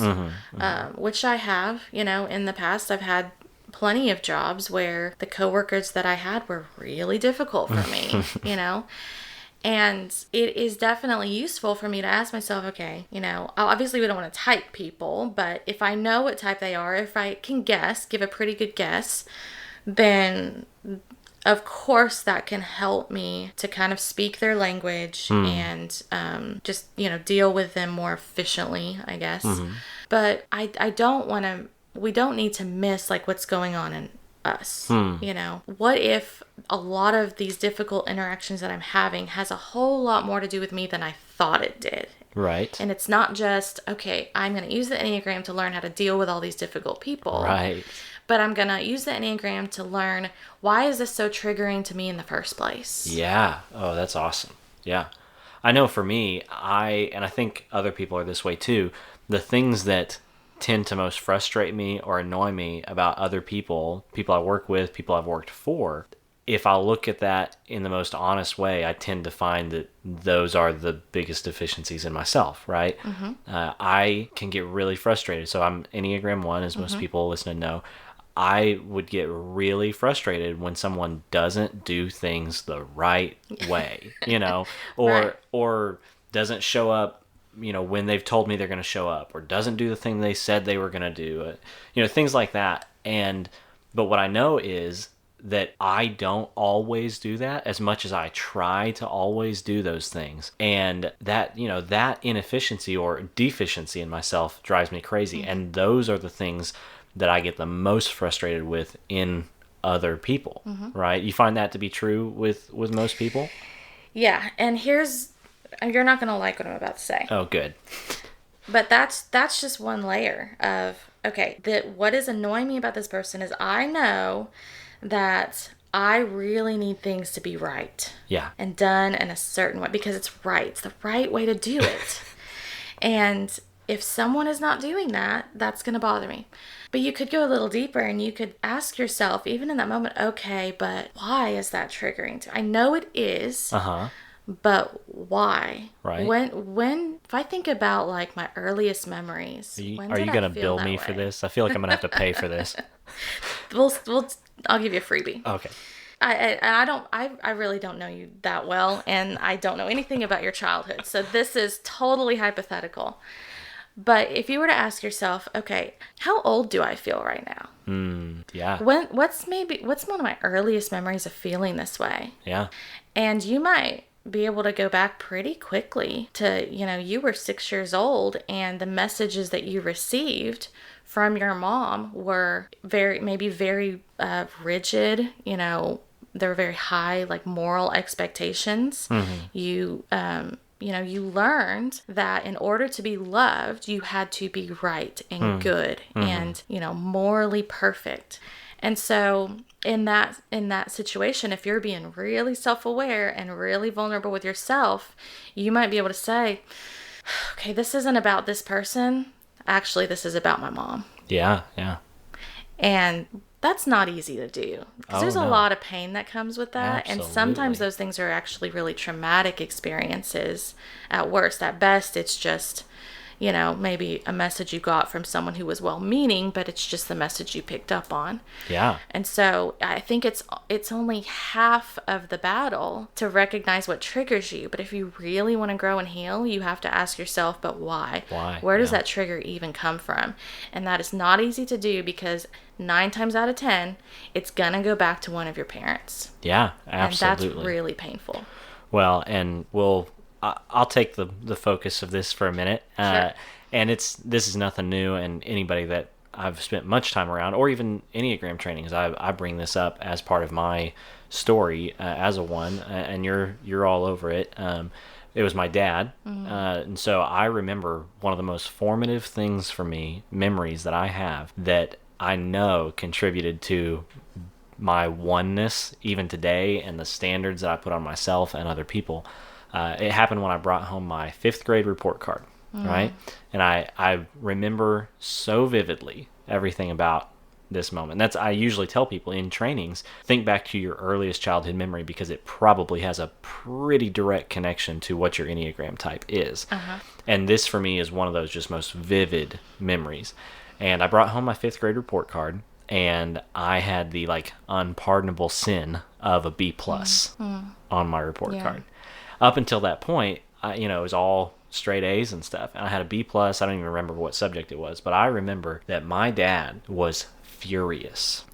which I have. In the past, I've had plenty of jobs where the coworkers that I had were really difficult for me. And it is definitely useful for me to ask myself, okay, obviously we don't want to type people, but if I know what type they are, if I can give a pretty good guess, then of course that can help me to kind of speak their language and just, deal with them more efficiently, I guess. But I don't want to, we don't need to miss what's going on in us. What if a lot of these difficult interactions that I'm having has a whole lot more to do with me than I thought it did? Right. And it's not just, okay, I'm going to use the Enneagram to learn how to deal with all these difficult people. Right. But I'm going to use the Enneagram to learn, why is this so triggering to me in the first place? Yeah. Oh, that's awesome. Yeah. I know for me, and I think other people are this way too, the things that tend to most frustrate me or annoy me about other people I work with, people I've worked for, if I look at that in the most honest way, I tend to find that those are the biggest deficiencies in myself, right? I can get really frustrated. So I'm Enneagram 1, as most people listening know. I would get really frustrated when someone doesn't do things the right way, or doesn't show up when they've told me they're going to show up, or doesn't do the thing they said they were going to do, things like that. But what I know is that I don't always do that as much as I try to always do those things. And that, that inefficiency or deficiency in myself drives me crazy. And those are the things that I get the most frustrated with in other people, right? You find that to be true with most people? Yeah. And you're not going to like what I'm about to say. Oh, good. But that's just one layer of, okay, what is annoying me about this person is I know that I really need things to be right. Yeah. And done in a certain way because it's right. It's the right way to do it. And if someone is not doing that, that's going to bother me. But you could go a little deeper and you could ask yourself, even in that moment, okay, but why is that triggering to me? I know it is. But why? Right. When if I think about my earliest memories, are you gonna bill me for this? I feel like I'm gonna have to pay for this. I'll give you a freebie. Okay. I really don't know you that well, and I don't know anything about your childhood. So this is totally hypothetical. But if you were to ask yourself, okay, how old do I feel right now? Yeah. What's one of my earliest memories of feeling this way? Yeah. And you might be able to go back pretty quickly to, you were 6 years old, and the messages that you received from your mom were very rigid. There were very high, like, moral expectations. You you learned that in order to be loved, you had to be right and good and, morally perfect. And so in that situation, if you're being really self-aware and really vulnerable with yourself, you might be able to say, okay, this isn't about this person. Actually, this is about my mom. Yeah. Yeah. And that's not easy to do, because there's a lot of pain that comes with that. Absolutely. And sometimes those things are actually really traumatic experiences at worst. At best, it's just, maybe a message you got from someone who was well-meaning, but it's just the message you picked up on. Yeah. And so I think it's only half of the battle to recognize what triggers you. But if you really want to grow and heal, you have to ask yourself, but why? Why? Where does that trigger even come from? And that is not easy to do, because 9 times out of 10, it's going to go back to one of your parents. Yeah, absolutely. And that's really painful. Well, and I'll take the focus of this for a minute. Sure. And this is nothing new, and anybody that I've spent much time around, or even Enneagram trainings, I bring this up as part of my story as a one, and you're all over it. It was my dad, and so I remember one of the most formative things for me, memories that I have, that I know contributed to my oneness even today, and the standards that I put on myself and other people. It happened when I brought home my 5th grade report card, right? And I remember so vividly everything about this moment. I usually tell people in trainings, think back to your earliest childhood memory, because it probably has a pretty direct connection to what your Enneagram type is. And this for me is one of those just most vivid memories. And I brought home my 5th grade report card, and I had the unpardonable sin of a B+ on my report card. Up until that point, it was all straight A's and stuff. And I had a B+. I don't even remember what subject it was, but I remember that my dad was furious,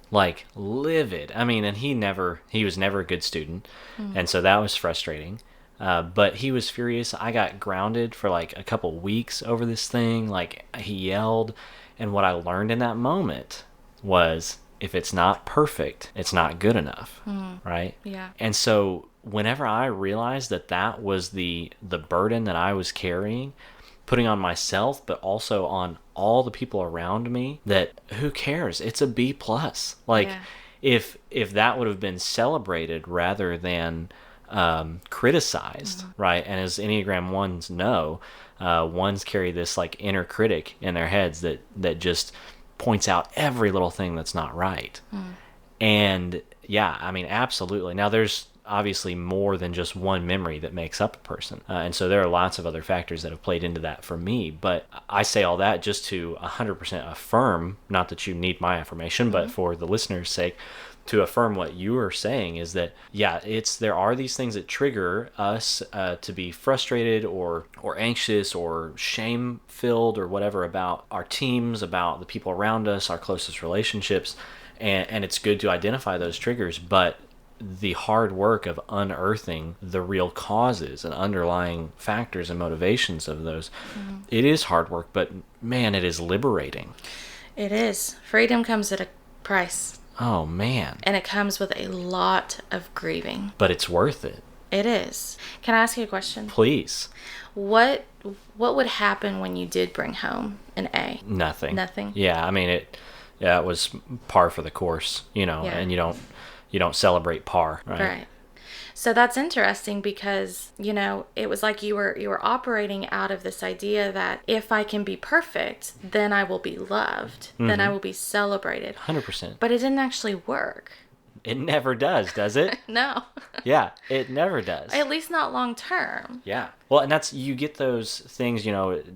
livid. I mean, and he was never a good student. And so that was frustrating. But he was furious. I got grounded for a couple weeks over this thing. He yelled. And what I learned in that moment was, if it's not perfect, it's not good enough. Right? Yeah. And so whenever I realized that was the burden that I was carrying, putting on myself, but also on all the people around me, that who cares? It's a B+. If that would have been celebrated rather than criticized, right? And as Enneagram 1s know, 1s carry this inner critic in their heads that just points out every little thing that's not right. And yeah, I mean, absolutely. Now there's obviously more than just one memory that makes up a person. And so there are lots of other factors that have played into that for me. But I say all that just to 100% affirm, not that you need my affirmation, but for the listener's sake, to affirm what you are saying is that, yeah, there are these things that trigger us to be frustrated or anxious or shame-filled or whatever about our teams, about the people around us, our closest relationships. And it's good to identify those triggers, but the hard work of unearthing the real causes and underlying factors and motivations of those, it is hard work, but man, it is liberating. It is. Freedom comes at a price. Oh, man. And it comes with a lot of grieving. But it's worth it. It is. Can I ask you a question? Please. What would happen when you did bring home an A? Nothing. Nothing? Yeah, I mean, it was par for the course, and you don't celebrate par, right? Right. So that's interesting because, it was like you were operating out of this idea that if I can be perfect, then I will be loved. Then I will be celebrated. 100%. But it didn't actually work. It never does it? No. Yeah, it never does. At least not long term. Yeah. Well, and that's, you get those things,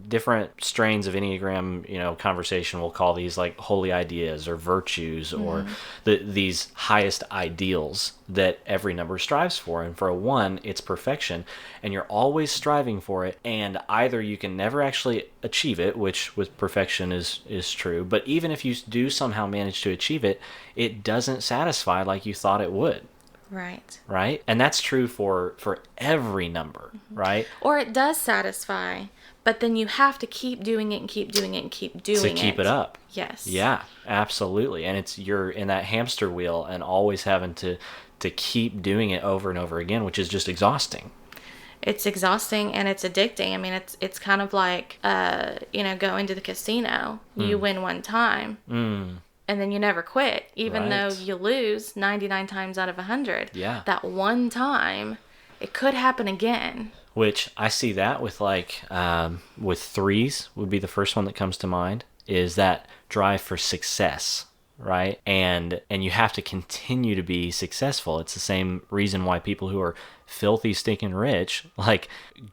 different strains of Enneagram, conversation. We'll call these like holy ideas or virtues or these highest ideals that every number strives for. And for a 1, it's perfection. And you're always striving for it. And either you can never actually achieve it, which with perfection is true. But even if you do somehow manage to achieve it, it doesn't satisfy like you thought it would. Right? And that's true for every number, right? Or it does satisfy, but then you have to keep doing it and keep doing it and keep doing it. To keep it up. Yes. Yeah, absolutely. And you're in that hamster wheel and always having to keep doing it over and over again, which is just exhausting. It's exhausting and it's addicting. I mean, it's kind of like, going to the casino. You win one time. And then you never quit, even though you lose 99 times out of 100. Yeah. That one time, it could happen again. Which I see that with with 3s would be the first one that comes to mind, is that drive for success, right? And you have to continue to be successful. It's the same reason why people who are filthy, stinking rich,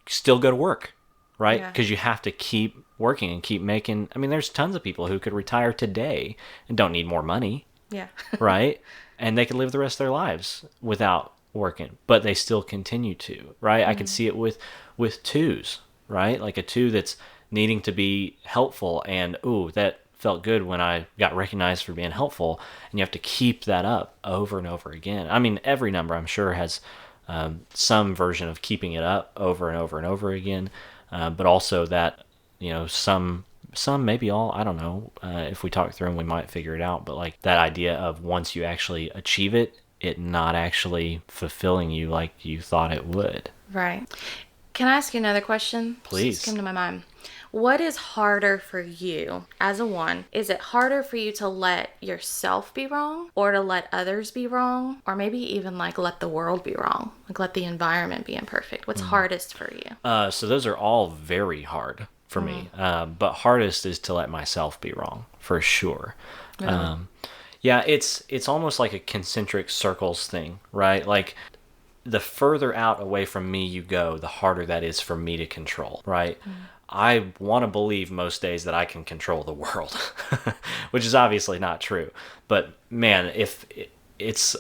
still go to work, right? Because you have to keep working and keep making. I mean, there's tons of people who could retire today and don't need more money. Yeah. Right? And they could live the rest of their lives without working, but they still continue to, right? I can see it with 2s, right? Like a 2 that's needing to be helpful and, ooh, that felt good when I got recognized for being helpful. And you have to keep that up over and over again. I mean, every number I'm sure has some version of keeping it up over and over and over again. But also that, some maybe all, I don't know, if we talk through them, we might figure it out. But like that idea of once you actually achieve it, it not actually fulfilling you like you thought it would. Right. Can I ask you another question? Please. Just came to my mind. What is harder for you as a 1? Is it harder for you to let yourself be wrong or to let others be wrong? Or maybe even let the world be wrong? Let the environment be imperfect? What's hardest for you? So those are all very hard for me. But hardest is to let myself be wrong, for sure. Really? Yeah, it's almost like a concentric circles thing, right? Like the further out away from me you go, the harder that is for me to control, right? I want to believe most days that I can control the world, which is obviously not true. But man, if it's,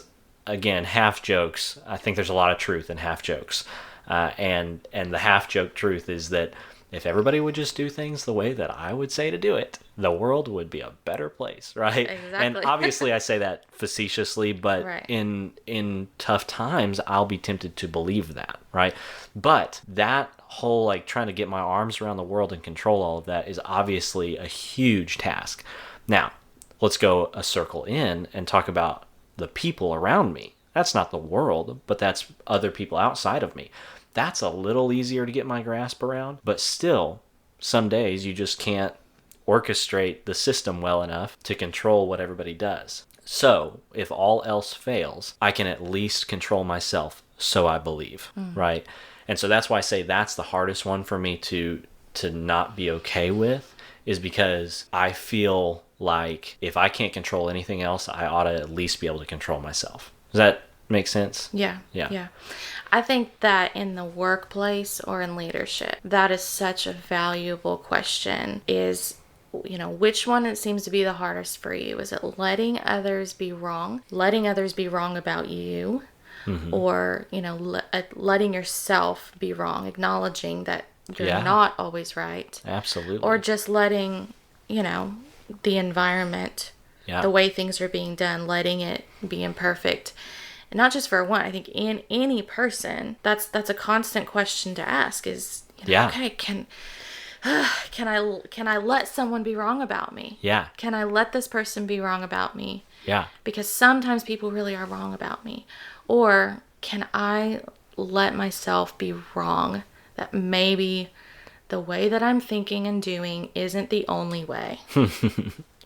again, half jokes, I think there's a lot of truth in half jokes. And the half joke truth is that if everybody would just do things the way that I would say to do it, the world would be a better place, right? Exactly. And obviously I say that facetiously, but Right. in tough times, I'll be tempted to believe that, right? But that whole trying to get my arms around the world and control all of that is obviously a huge task. Now, let's go a circle in and talk about the people around me. That's not the world, but that's other people outside of me. That's a little easier to get my grasp around, but still, some days you just can't orchestrate the system well enough to control what everybody does. So, if all else fails, I can at least control myself, so I believe, right? And so that's why I say that's the hardest one for me to not be okay with, is because I feel like if I can't control anything else, I ought to at least be able to control myself. Does that make sense? Yeah. I think that in the workplace or in leadership, that is such a valuable question, is, which one it seems to be the hardest for you? Is it letting others be wrong about you? Or, letting yourself be wrong, acknowledging that you're not always right. Absolutely. Or just letting, the environment, the way things are being done, letting it be imperfect. And not just for 1, I think in any person, that's a constant question to ask is, okay, can I let someone be wrong about me? Yeah. Can I let this person be wrong about me? Yeah. Because sometimes people really are wrong about me. Or can I let myself be wrong, that maybe the way that I'm thinking and doing isn't the only way?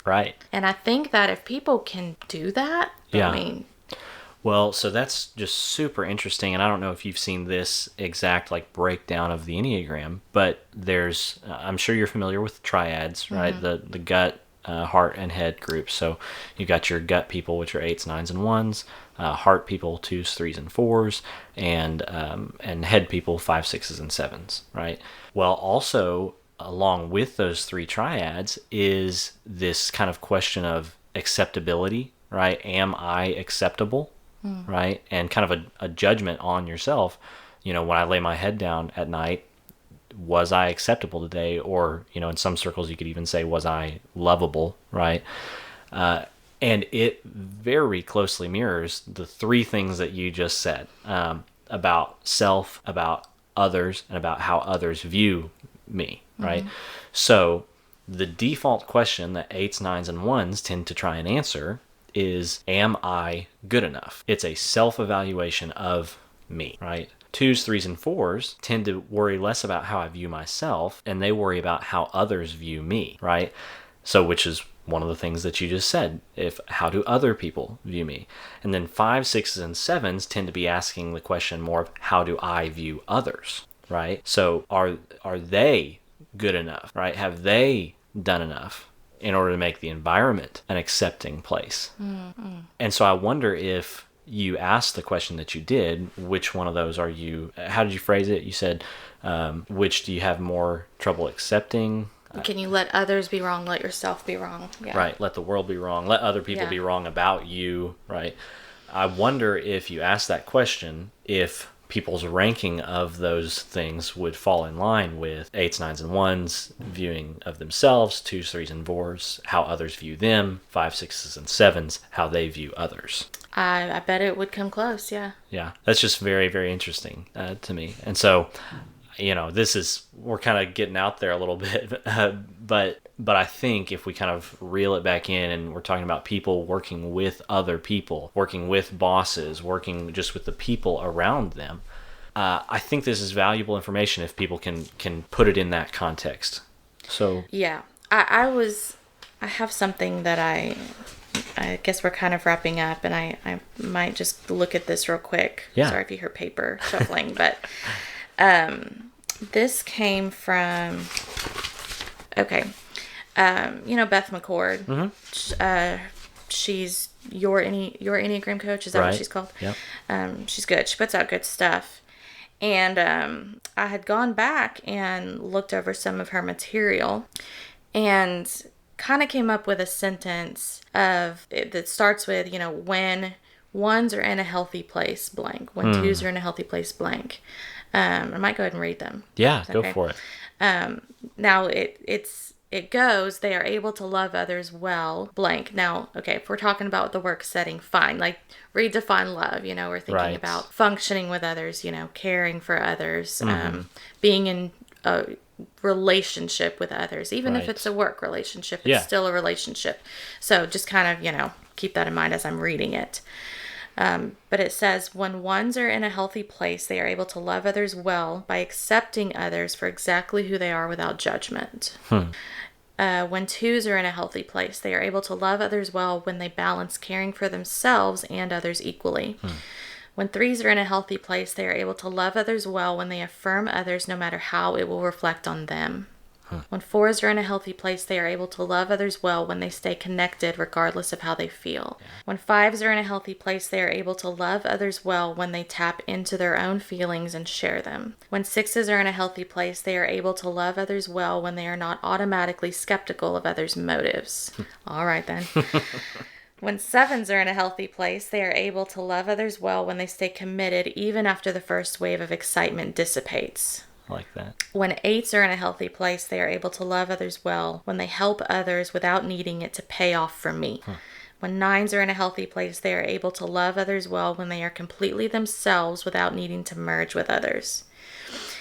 Right. And I think that if people can do that, Yeah. Well, so that's just super interesting, and I don't know if you've seen this exact breakdown of the Enneagram, but there's I'm sure you're familiar with triads, right? The gut, heart and head groups. So you got your gut people, which are 8s, 9s, and 1s, heart people, 2s, 3s, and 4s, and head people, 5s, 6s, and 7s, right? Well, also, along with those three triads is this kind of question of acceptability, right? Am I acceptable, right? And kind of a judgment on yourself. You know, when I lay my head down at night, was I acceptable today? Or, you know, in some circles, you could even say, was I lovable, right? And it very closely mirrors the three things that you just said, about self, about others, and about how others view me, right? So the default question that 8s, 9s, and 1s tend to try and answer is, am I good enough? It's a self-evaluation of me, right? 2s, 3s, and 4s tend to worry less about how I view myself, and they worry about how others view me, right? So, which is one of the things that you just said. How do other people view me? And then 5s, 6s, and 7s tend to be asking the question more of, how do I view others, right? So are they good enough, right? Have they done enough in order to make the environment an accepting place? And so I wonder, if you asked the question that you did, which one of those are you, how did you phrase it? You said, which do you have more trouble accepting? Can you let others be wrong, let yourself be wrong? Yeah. Right. Let the world be wrong. Let other people be wrong about you. Right. I wonder, if you ask that question, if people's ranking of those things would fall in line with 8s, 9s, and 1s viewing of themselves, 2s, 3s, and 4s, how others view them, 5s, 6s, and 7s, how they view others. I bet it would come close. Yeah. Yeah. That's just very, very interesting to me. And so, you know, we're kind of getting out there a little bit, but I think if we kind of reel it back in, and we're talking about people working with other people, working with bosses, working just with the people around them, I think this is valuable information if people can put it in that context. So yeah, I have something that I guess we're kind of wrapping up, and I might just look at this real quick. Yeah. Sorry if you hear paper shuffling, but this came from, you know, Beth McCord. She's your Enneagram coach. Is that what she's called? Yeah. She's good. She puts out good stuff. And I had gone back and looked over some of her material, and kind of came up with a sentence that starts with, you know, when 1s are in a healthy place, blank. When 2s are in a healthy place, blank. I might go ahead and read them. Yeah, go for it. Now it goes, they are able to love others well, blank. Now, okay, if we're talking about the work setting, fine. Like, redefine love, you know, we're thinking about functioning with others, you know, caring for others, being in a relationship with others, even if it's a work relationship, it's still a relationship. So just kind of, you know, keep that in mind as I'm reading it. But it says, when 1s are in a healthy place, they are able to love others well by accepting others for exactly who they are without judgment. When 2s are in a healthy place, they are able to love others well when they balance caring for themselves and others equally. When 3s are in a healthy place, they are able to love others well when they affirm others no matter how it will reflect on them. When 4s are in a healthy place, they are able to love others well when they stay connected regardless of how they feel. When 5s are in a healthy place, they are able to love others well when they tap into their own feelings and share them. When 6s are in a healthy place, they are able to love others well when they are not automatically skeptical of others' motives. All right then. When 7s are in a healthy place, they are able to love others well when they stay committed even after the first wave of excitement dissipates. I like that. When 8s are in a healthy place, they are able to love others well when they help others without needing it to pay off for me. When 9s are in a healthy place, they are able to love others well when they are completely themselves without needing to merge with others.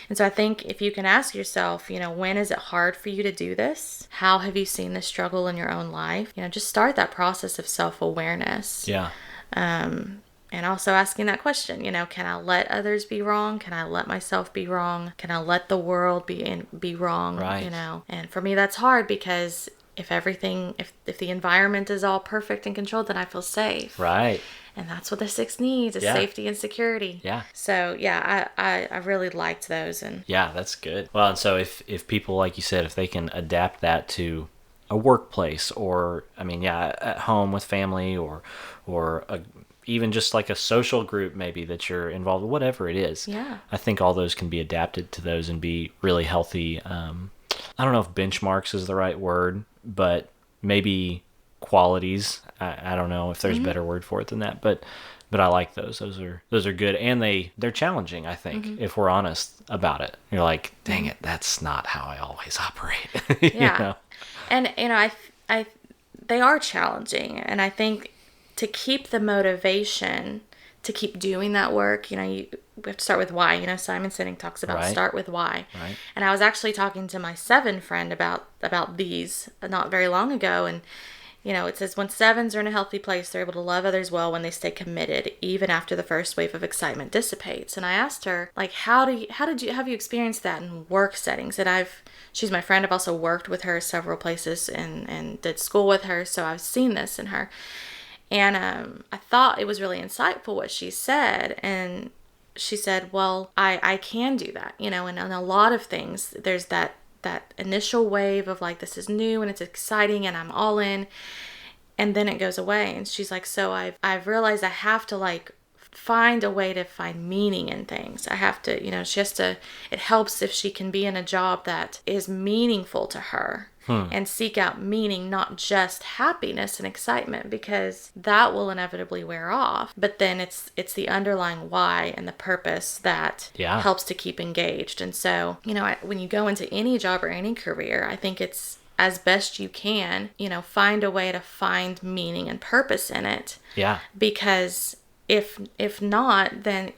And so I think if you can ask yourself, you know, when is it hard for you to do this? How have you seen this struggle in your own life? You know, just start that process of self-awareness. Yeah. And also asking that question, you know, can I let others be wrong? Can I let myself be wrong? Can I let the world be wrong? Right. You know, and for me, that's hard because if the environment is all perfect and controlled, then I feel safe. Right. And that's what the 6 needs is safety and security. Yeah. So yeah, I really liked those. And yeah, that's good. Well, and so if people, like you said, if they can adapt that to a workplace, or I mean, yeah, at home with family, or even just like a social group maybe that you're involved with, whatever it is. Yeah. I think all those can be adapted to those and be really healthy. I don't know if benchmarks is the right word, but maybe qualities. I don't know if there's a better word for it than that, but I like those. Those are good, and they're challenging, I think, if we're honest about it. You're like, dang it, that's not how I always operate. Yeah. You know? And I they are challenging, and I think to keep the motivation to keep doing that work, we have to start with why. Simon Sinek talks about Right. start with why. Right. And I was actually talking to my 7 friend about these not very long ago, and it says when 7s are in a healthy place, they're able to love others well when they stay committed, even after the first wave of excitement dissipates. And I asked her, like, have you experienced that in work settings? And she's my friend. I've also worked with her several places and did school with her, so I've seen this in her. And I thought it was really insightful what she said. And she said, well, I can do that, and in a lot of things, there's that initial wave of like, this is new and it's exciting and I'm all in, and then it goes away. And she's like, so I've realized I have to like find a way to find meaning in things. I have to, it helps if she can be in a job that is meaningful to her. And seek out meaning, not just happiness and excitement, because that will inevitably wear off. But then it's the underlying why and the purpose that helps to keep engaged. And so, when you go into any job or any career, I think it's as best you can, find a way to find meaning and purpose in it. Yeah. Because if not, then,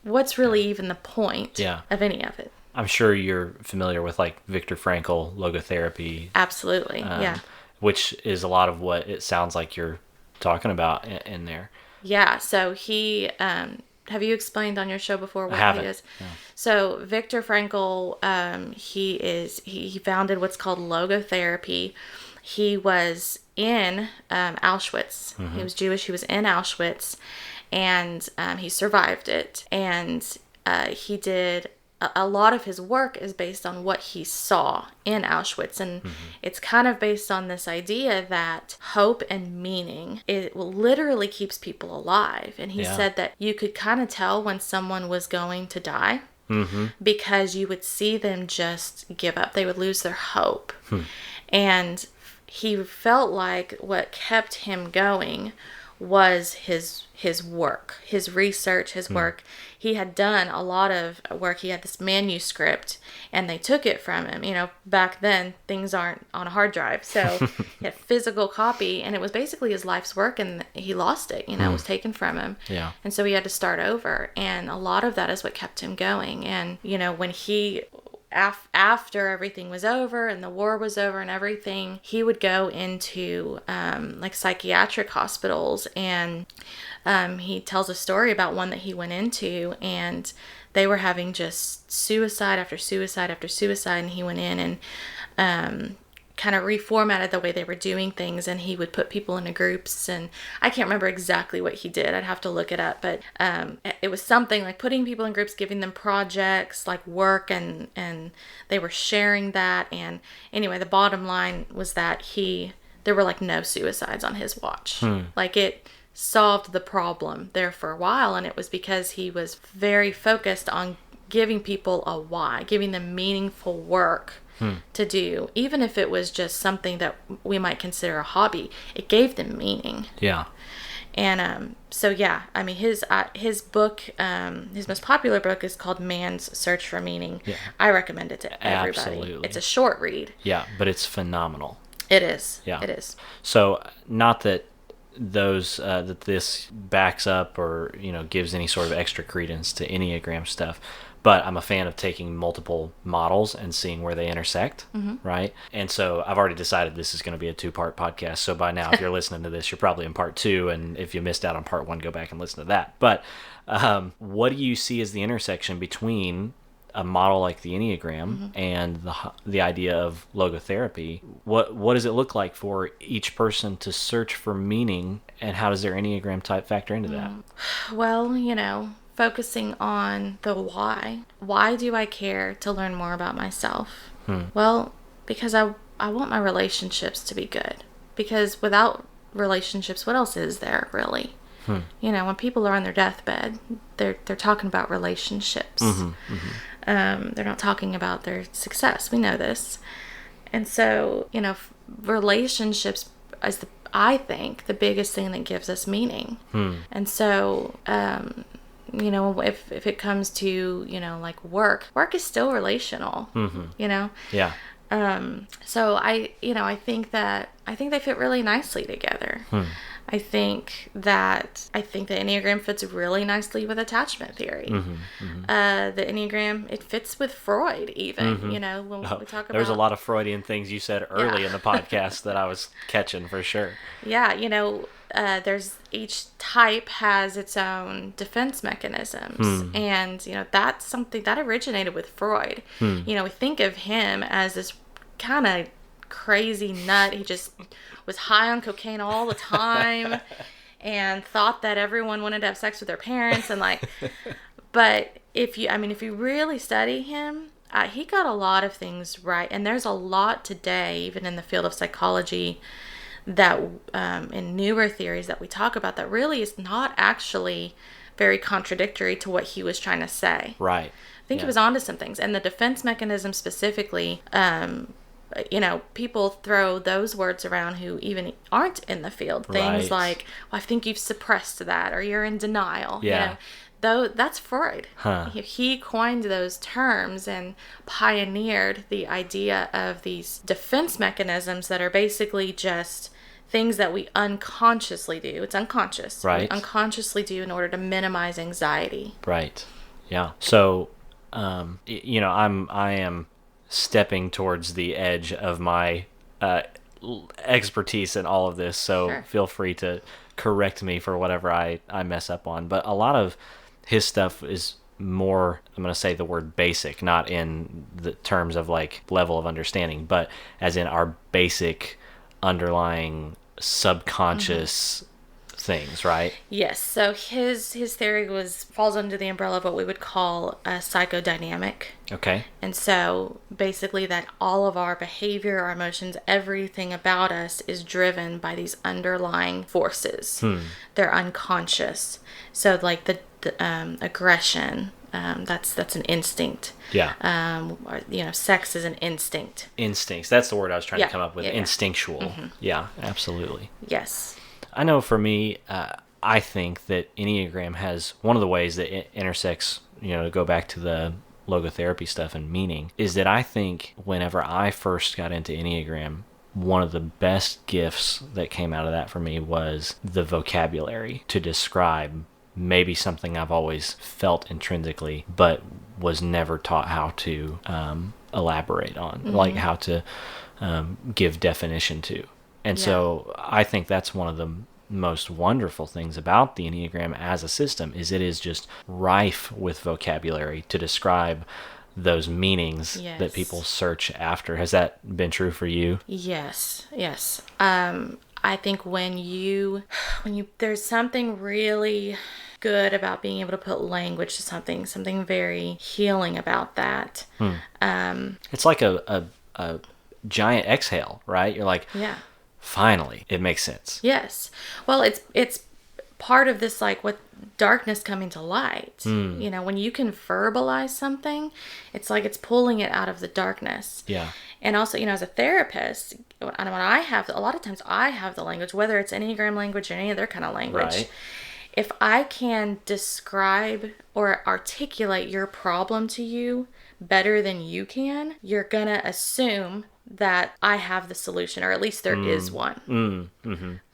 what's really even the point of any of it? I'm sure you're familiar with like Viktor Frankl logotherapy. Absolutely. Yeah. Which is a lot of what it sounds like you're talking about in there. Yeah. So he, have you explained on your show before what he is? No. So Viktor Frankl, he founded what's called logotherapy. He was in Auschwitz. He was Jewish. He was in Auschwitz, and he survived it. And he did a lot of his work is based on what he saw in Auschwitz. And it's kind of based on this idea that hope and meaning, it literally keeps people alive. And he said that you could kind of tell when someone was going to die because you would see them just give up. They would lose their hope. And he felt like what kept him going was his work, his research, his work. He had done a lot of work. He had this manuscript, and they took it from him. Back then, things aren't on a hard drive. So he had a physical copy, and it was basically his life's work, and he lost it. It was taken from him. Yeah. And so he had to start over. And a lot of that is what kept him going. And, when he... after everything was over and the war was over and everything, he would go into like psychiatric hospitals, and he tells a story about one that he went into, and they were having just suicide after suicide after suicide, and he went in and kind of reformatted the way they were doing things, and he would put people into groups, and I can't remember exactly what he did. I'd have to look it up, but it was something like putting people in groups, giving them projects like work, and they were sharing that. And anyway, the bottom line was that there were like no suicides on his watch. Like it solved the problem there for a while, and it was because he was very focused on giving people a why, giving them meaningful work to do, even if it was just something that we might consider a hobby. It gave them meaning. Yeah. And so yeah, I mean his book, his most popular book is called Man's Search for Meaning. Yeah. I recommend it to everybody. Absolutely. It's a short read. Yeah, but it's phenomenal. It is. Yeah. It is. So not that that this backs up or gives any sort of extra credence to Enneagram stuff, but I'm a fan of taking multiple models and seeing where they intersect, right? And so I've already decided this is going to be a 2-part podcast. So by now, if you're listening to this, you're probably in part 2, and if you missed out on part 1, go back and listen to that. But what do you see as the intersection between a model like the Enneagram and the idea of logotherapy? What does it look like for each person to search for meaning, and how does their Enneagram type factor into that? Well, focusing on the why. Why do I care to learn more about myself? Well, because I I want my relationships to be good, because without relationships, what else is there really? You know, when people are on their deathbed, they're talking about relationships. They're not talking about their success. We know this. And so, you know, relationships is I think the biggest thing that gives us meaning. And so, you know, if it comes to, you know, like work is still relational, you know? Yeah. So I think they fit really nicely together. I think that the Enneagram fits really nicely with attachment theory. The Enneagram, it fits with Freud even, you know, when we talk about... There's a lot of Freudian things you said early in the podcast that I was catching for sure. Yeah, you know, each type has its own defense mechanisms. And, you know, that's something that originated with Freud. You know, we think of him as this kind of crazy nut. He just was high on cocaine all the time and thought that everyone wanted to have sex with their parents, and like, but if you really study him, he got a lot of things right. And there's a lot today, even in the field of psychology, that in newer theories that we talk about, that really is not actually very contradictory to what he was trying to say. Right. I think he was onto some things. And the defense mechanism specifically, you know, people throw those words around who even aren't in the field. Things like, well, I think you've suppressed that, or you're in denial. Yeah. You know? Though that's Freud. He coined those terms and pioneered the idea of these defense mechanisms that are basically just things that we unconsciously do. It's unconscious. Right. We unconsciously do in order to minimize anxiety. Right. Yeah. So, you know, I am stepping towards the edge of my expertise in all of this, so feel free to correct me for whatever I mess up on. But a lot of his stuff is more, I'm going to say the word basic, not in the terms of like level of understanding, but as in our basic underlying subconscious things, right? Yes. So his theory falls under the umbrella of what we would call a psychodynamic. Okay. And so basically that all of our behavior, our emotions, everything about us is driven by these underlying forces. They're unconscious. So like the aggression, that's an instinct. Yeah. Or, you know, sex is an instinct. Instincts. That's the word I was trying to come up with. Yeah. Instinctual. Yeah, absolutely. Yes. I know for me, I think that Enneagram has one of the ways that it intersects, you know, to go back to the logotherapy stuff and meaning, is that I think whenever I first got into Enneagram, one of the best gifts that came out of that for me was the vocabulary to describe maybe something I've always felt intrinsically, but was never taught how to elaborate on, like how to give definition to. And so I think that's one of the most wonderful things about the Enneagram as a system, is it is just rife with vocabulary to describe those meanings that people search after. Has that been true for you? Yes. I think when there's something really good about being able to put language to something very healing about that. It's like a giant exhale, right? You're like, finally, it makes sense. Yes. Well, it's part of this, like, what darkness coming to light. You know, when you can verbalize something, it's like it's pulling it out of the darkness. Yeah. And also, you know, as a therapist, when I have, a lot of times I have the language, whether it's Enneagram language or any other kind of language. Right. If I can describe or articulate your problem to you better than you can, you're going to assume that I have the solution, or at least there is one.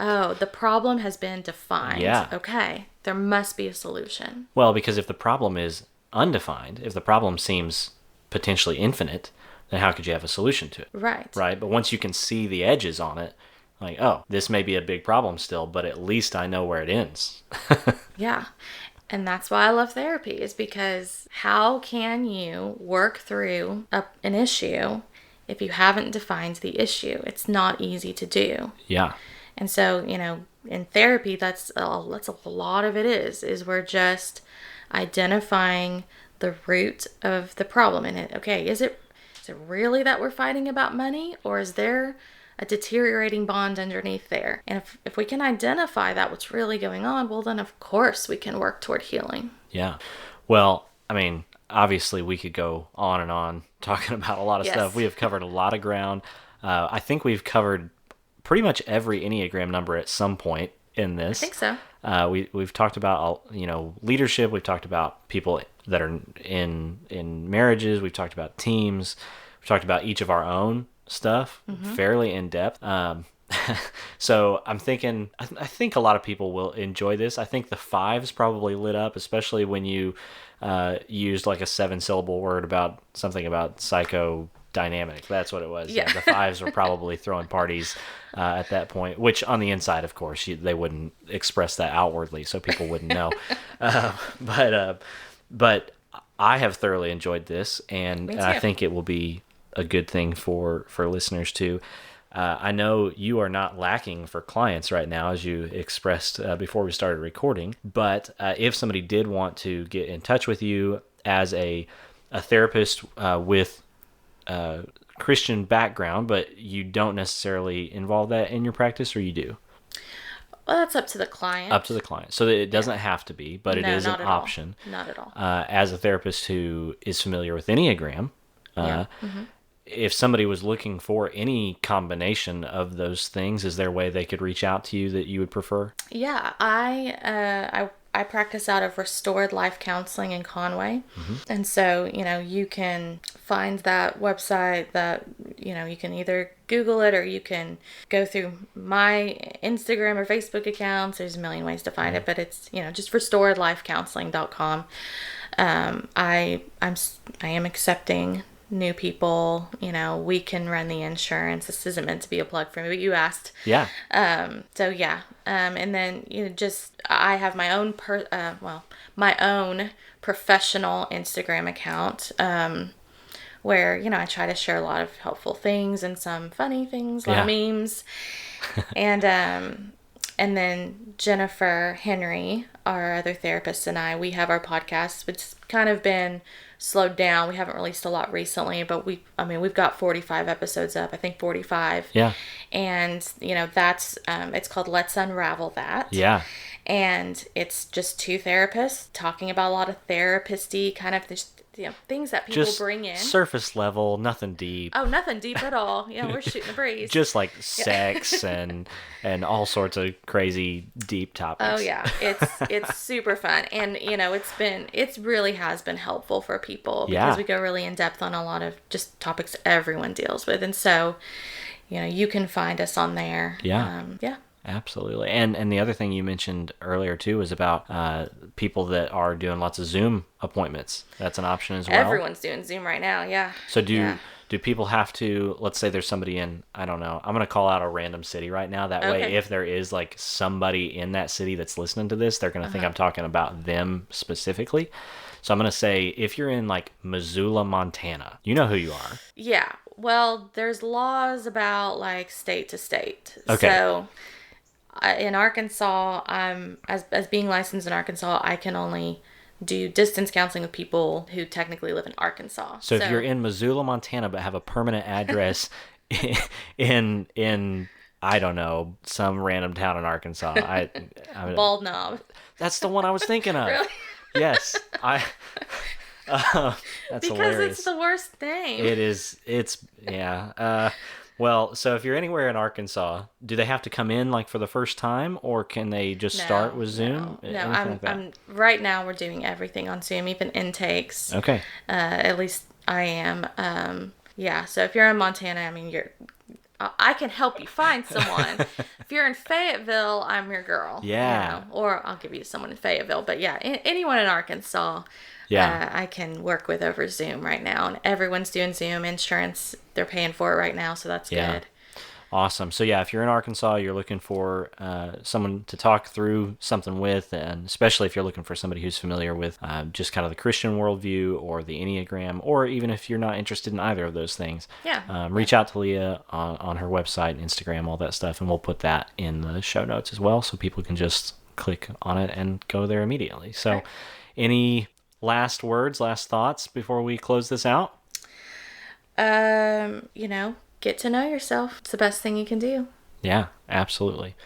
Oh, the problem has been defined. Yeah. Okay, there must be a solution. Well, because if the problem is undefined, if the problem seems potentially infinite, then how could you have a solution to it? Right. Right. But once you can see the edges on it, like, oh, this may be a big problem still, but at least I know where it ends. Yeah. And that's why I love therapy, is because how can you work through an issue if you haven't defined the issue? It's not easy to do. Yeah. And so, you know, in therapy, that's a lot of it is we're just identifying the root of the problem in it. Okay, Is it really that we're fighting about money, or is there a deteriorating bond underneath there? And if we can identify that what's really going on, well, then of course we can work toward healing. Yeah. Well, I mean, obviously we could go on and on talking about a lot of stuff. We have covered a lot of ground. I think we've covered pretty much every Enneagram number at some point in this. I think so. We've talked about, leadership. We've talked about people that are in marriages. We've talked about teams. We've talked about each of our own stuff fairly in depth. So I'm thinking, I think a lot of people will enjoy this. I think the 5s probably lit up, especially when you used like a 7-syllable word about something about psychodynamic. That's what it was. Yeah. The 5s were probably throwing parties at that point, which on the inside, of course, they wouldn't express that outwardly, so people wouldn't know. But I have thoroughly enjoyed this, and I think it will be a good thing for listeners too. I know you are not lacking for clients right now, as you expressed before we started recording, but if somebody did want to get in touch with you as a therapist with Christian background, but you don't necessarily involve that in your practice, or you do? Well, that's up to the client. Up to the client. So it doesn't have to be, but it is an option. Not at all. As a therapist who is familiar with Enneagram, if somebody was looking for any combination of those things, is there a way they could reach out to you that you would prefer? Yeah, I practice out of Restored Life Counseling in Conway. And so, you can find that website that, you can either Google it or you can go through my Instagram or Facebook accounts. There's a million ways to find it, but it's, just restoredlifecounseling.com. I am accepting new people. We can run the insurance. This isn't meant to be a plug for me, but you asked. Yeah. So yeah. And then I have my own my own professional Instagram account, where I try to share a lot of helpful things and some funny things, a lot of memes, and then Jennifer Henry, our other therapist, and we have our podcast, which has kind of been slowed down. We haven't released a lot recently, but we've got 45 episodes up. I think 45. Yeah. And that's it's called Let's Unravel That. Yeah. And it's just 2 therapists talking about a lot of therapist-y kind of things that people just bring in. Surface level, nothing deep. Oh, nothing deep at all. We're shooting the breeze. Just like sex and all sorts of crazy deep topics. Oh yeah, it's super fun, and it really has been helpful for people because we go really in depth on a lot of just topics everyone deals with, and so you can find us on there. Yeah. Absolutely. And the other thing you mentioned earlier too was about people that are doing lots of Zoom appointments. That's an option as well. Everyone's doing Zoom right now. Yeah. So do people have to, let's say there's somebody in, I don't know, I'm going to call out a random city right now. That way, if there is like somebody in that city that's listening to this, they're going to think I'm talking about them specifically. So I'm going to say, if you're in like Missoula, Montana, you know who you are. Yeah. Well, there's laws about like state to state. Okay. So in Arkansas, as being licensed in Arkansas, I can only do distance counseling with people who technically live in Arkansas. So if you're in Missoula, Montana, but have a permanent address in I don't know, some random town in Arkansas, Bald Knob. That's the one I was thinking of. Really? Yes, that's because hilarious. it's the worst name. It is. It's well, so if you're anywhere in Arkansas, do they have to come in like for the first time, or can they just start with Zoom? No, I'm right now we're doing everything on Zoom, even intakes. Okay. At least I am. So if you're in Montana, I can help you find someone. If you're in Fayetteville, I'm your girl. Yeah. Or I'll give you someone in Fayetteville. But yeah, anyone in Arkansas, I can work with over Zoom right now. And everyone's doing Zoom insurance. They're paying for it right now, so that's good. Awesome. So yeah, if you're in Arkansas, you're looking for someone to talk through something with, and especially if you're looking for somebody who's familiar with just kind of the Christian worldview or the Enneagram, or even if you're not interested in either of those things, reach out to Leah on her website, Instagram, all that stuff, and we'll put that in the show notes as well, so people can just click on it and go there immediately. So any last words, last thoughts before we close this out? Get to know yourself. It's the best thing you can do. Yeah, absolutely.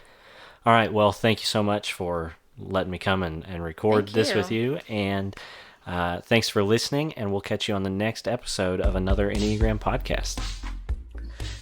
All right. Well, thank you so much for letting me come and record this with you. And thanks for listening, and we'll catch you on the next episode of another Enneagram podcast.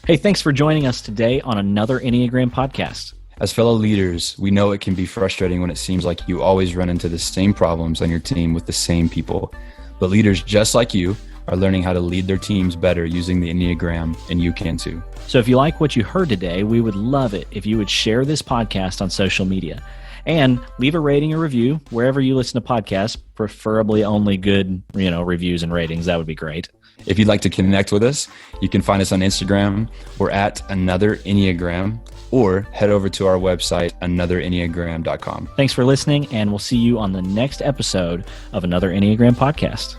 Hey, thanks for joining us today on another Enneagram podcast. As fellow leaders, we know it can be frustrating when it seems like you always run into the same problems on your team with the same people. But leaders just like you are learning how to lead their teams better using the Enneagram, and you can too. So if you like what you heard today, we would love it if you would share this podcast on social media and leave a rating or review wherever you listen to podcasts, preferably only good, reviews and ratings. That would be great. If you'd like to connect with us, you can find us on Instagram. We're at Another Enneagram, or head over to our website, anotherenneagram.com. Thanks for listening, and we'll see you on the next episode of Another Enneagram podcast.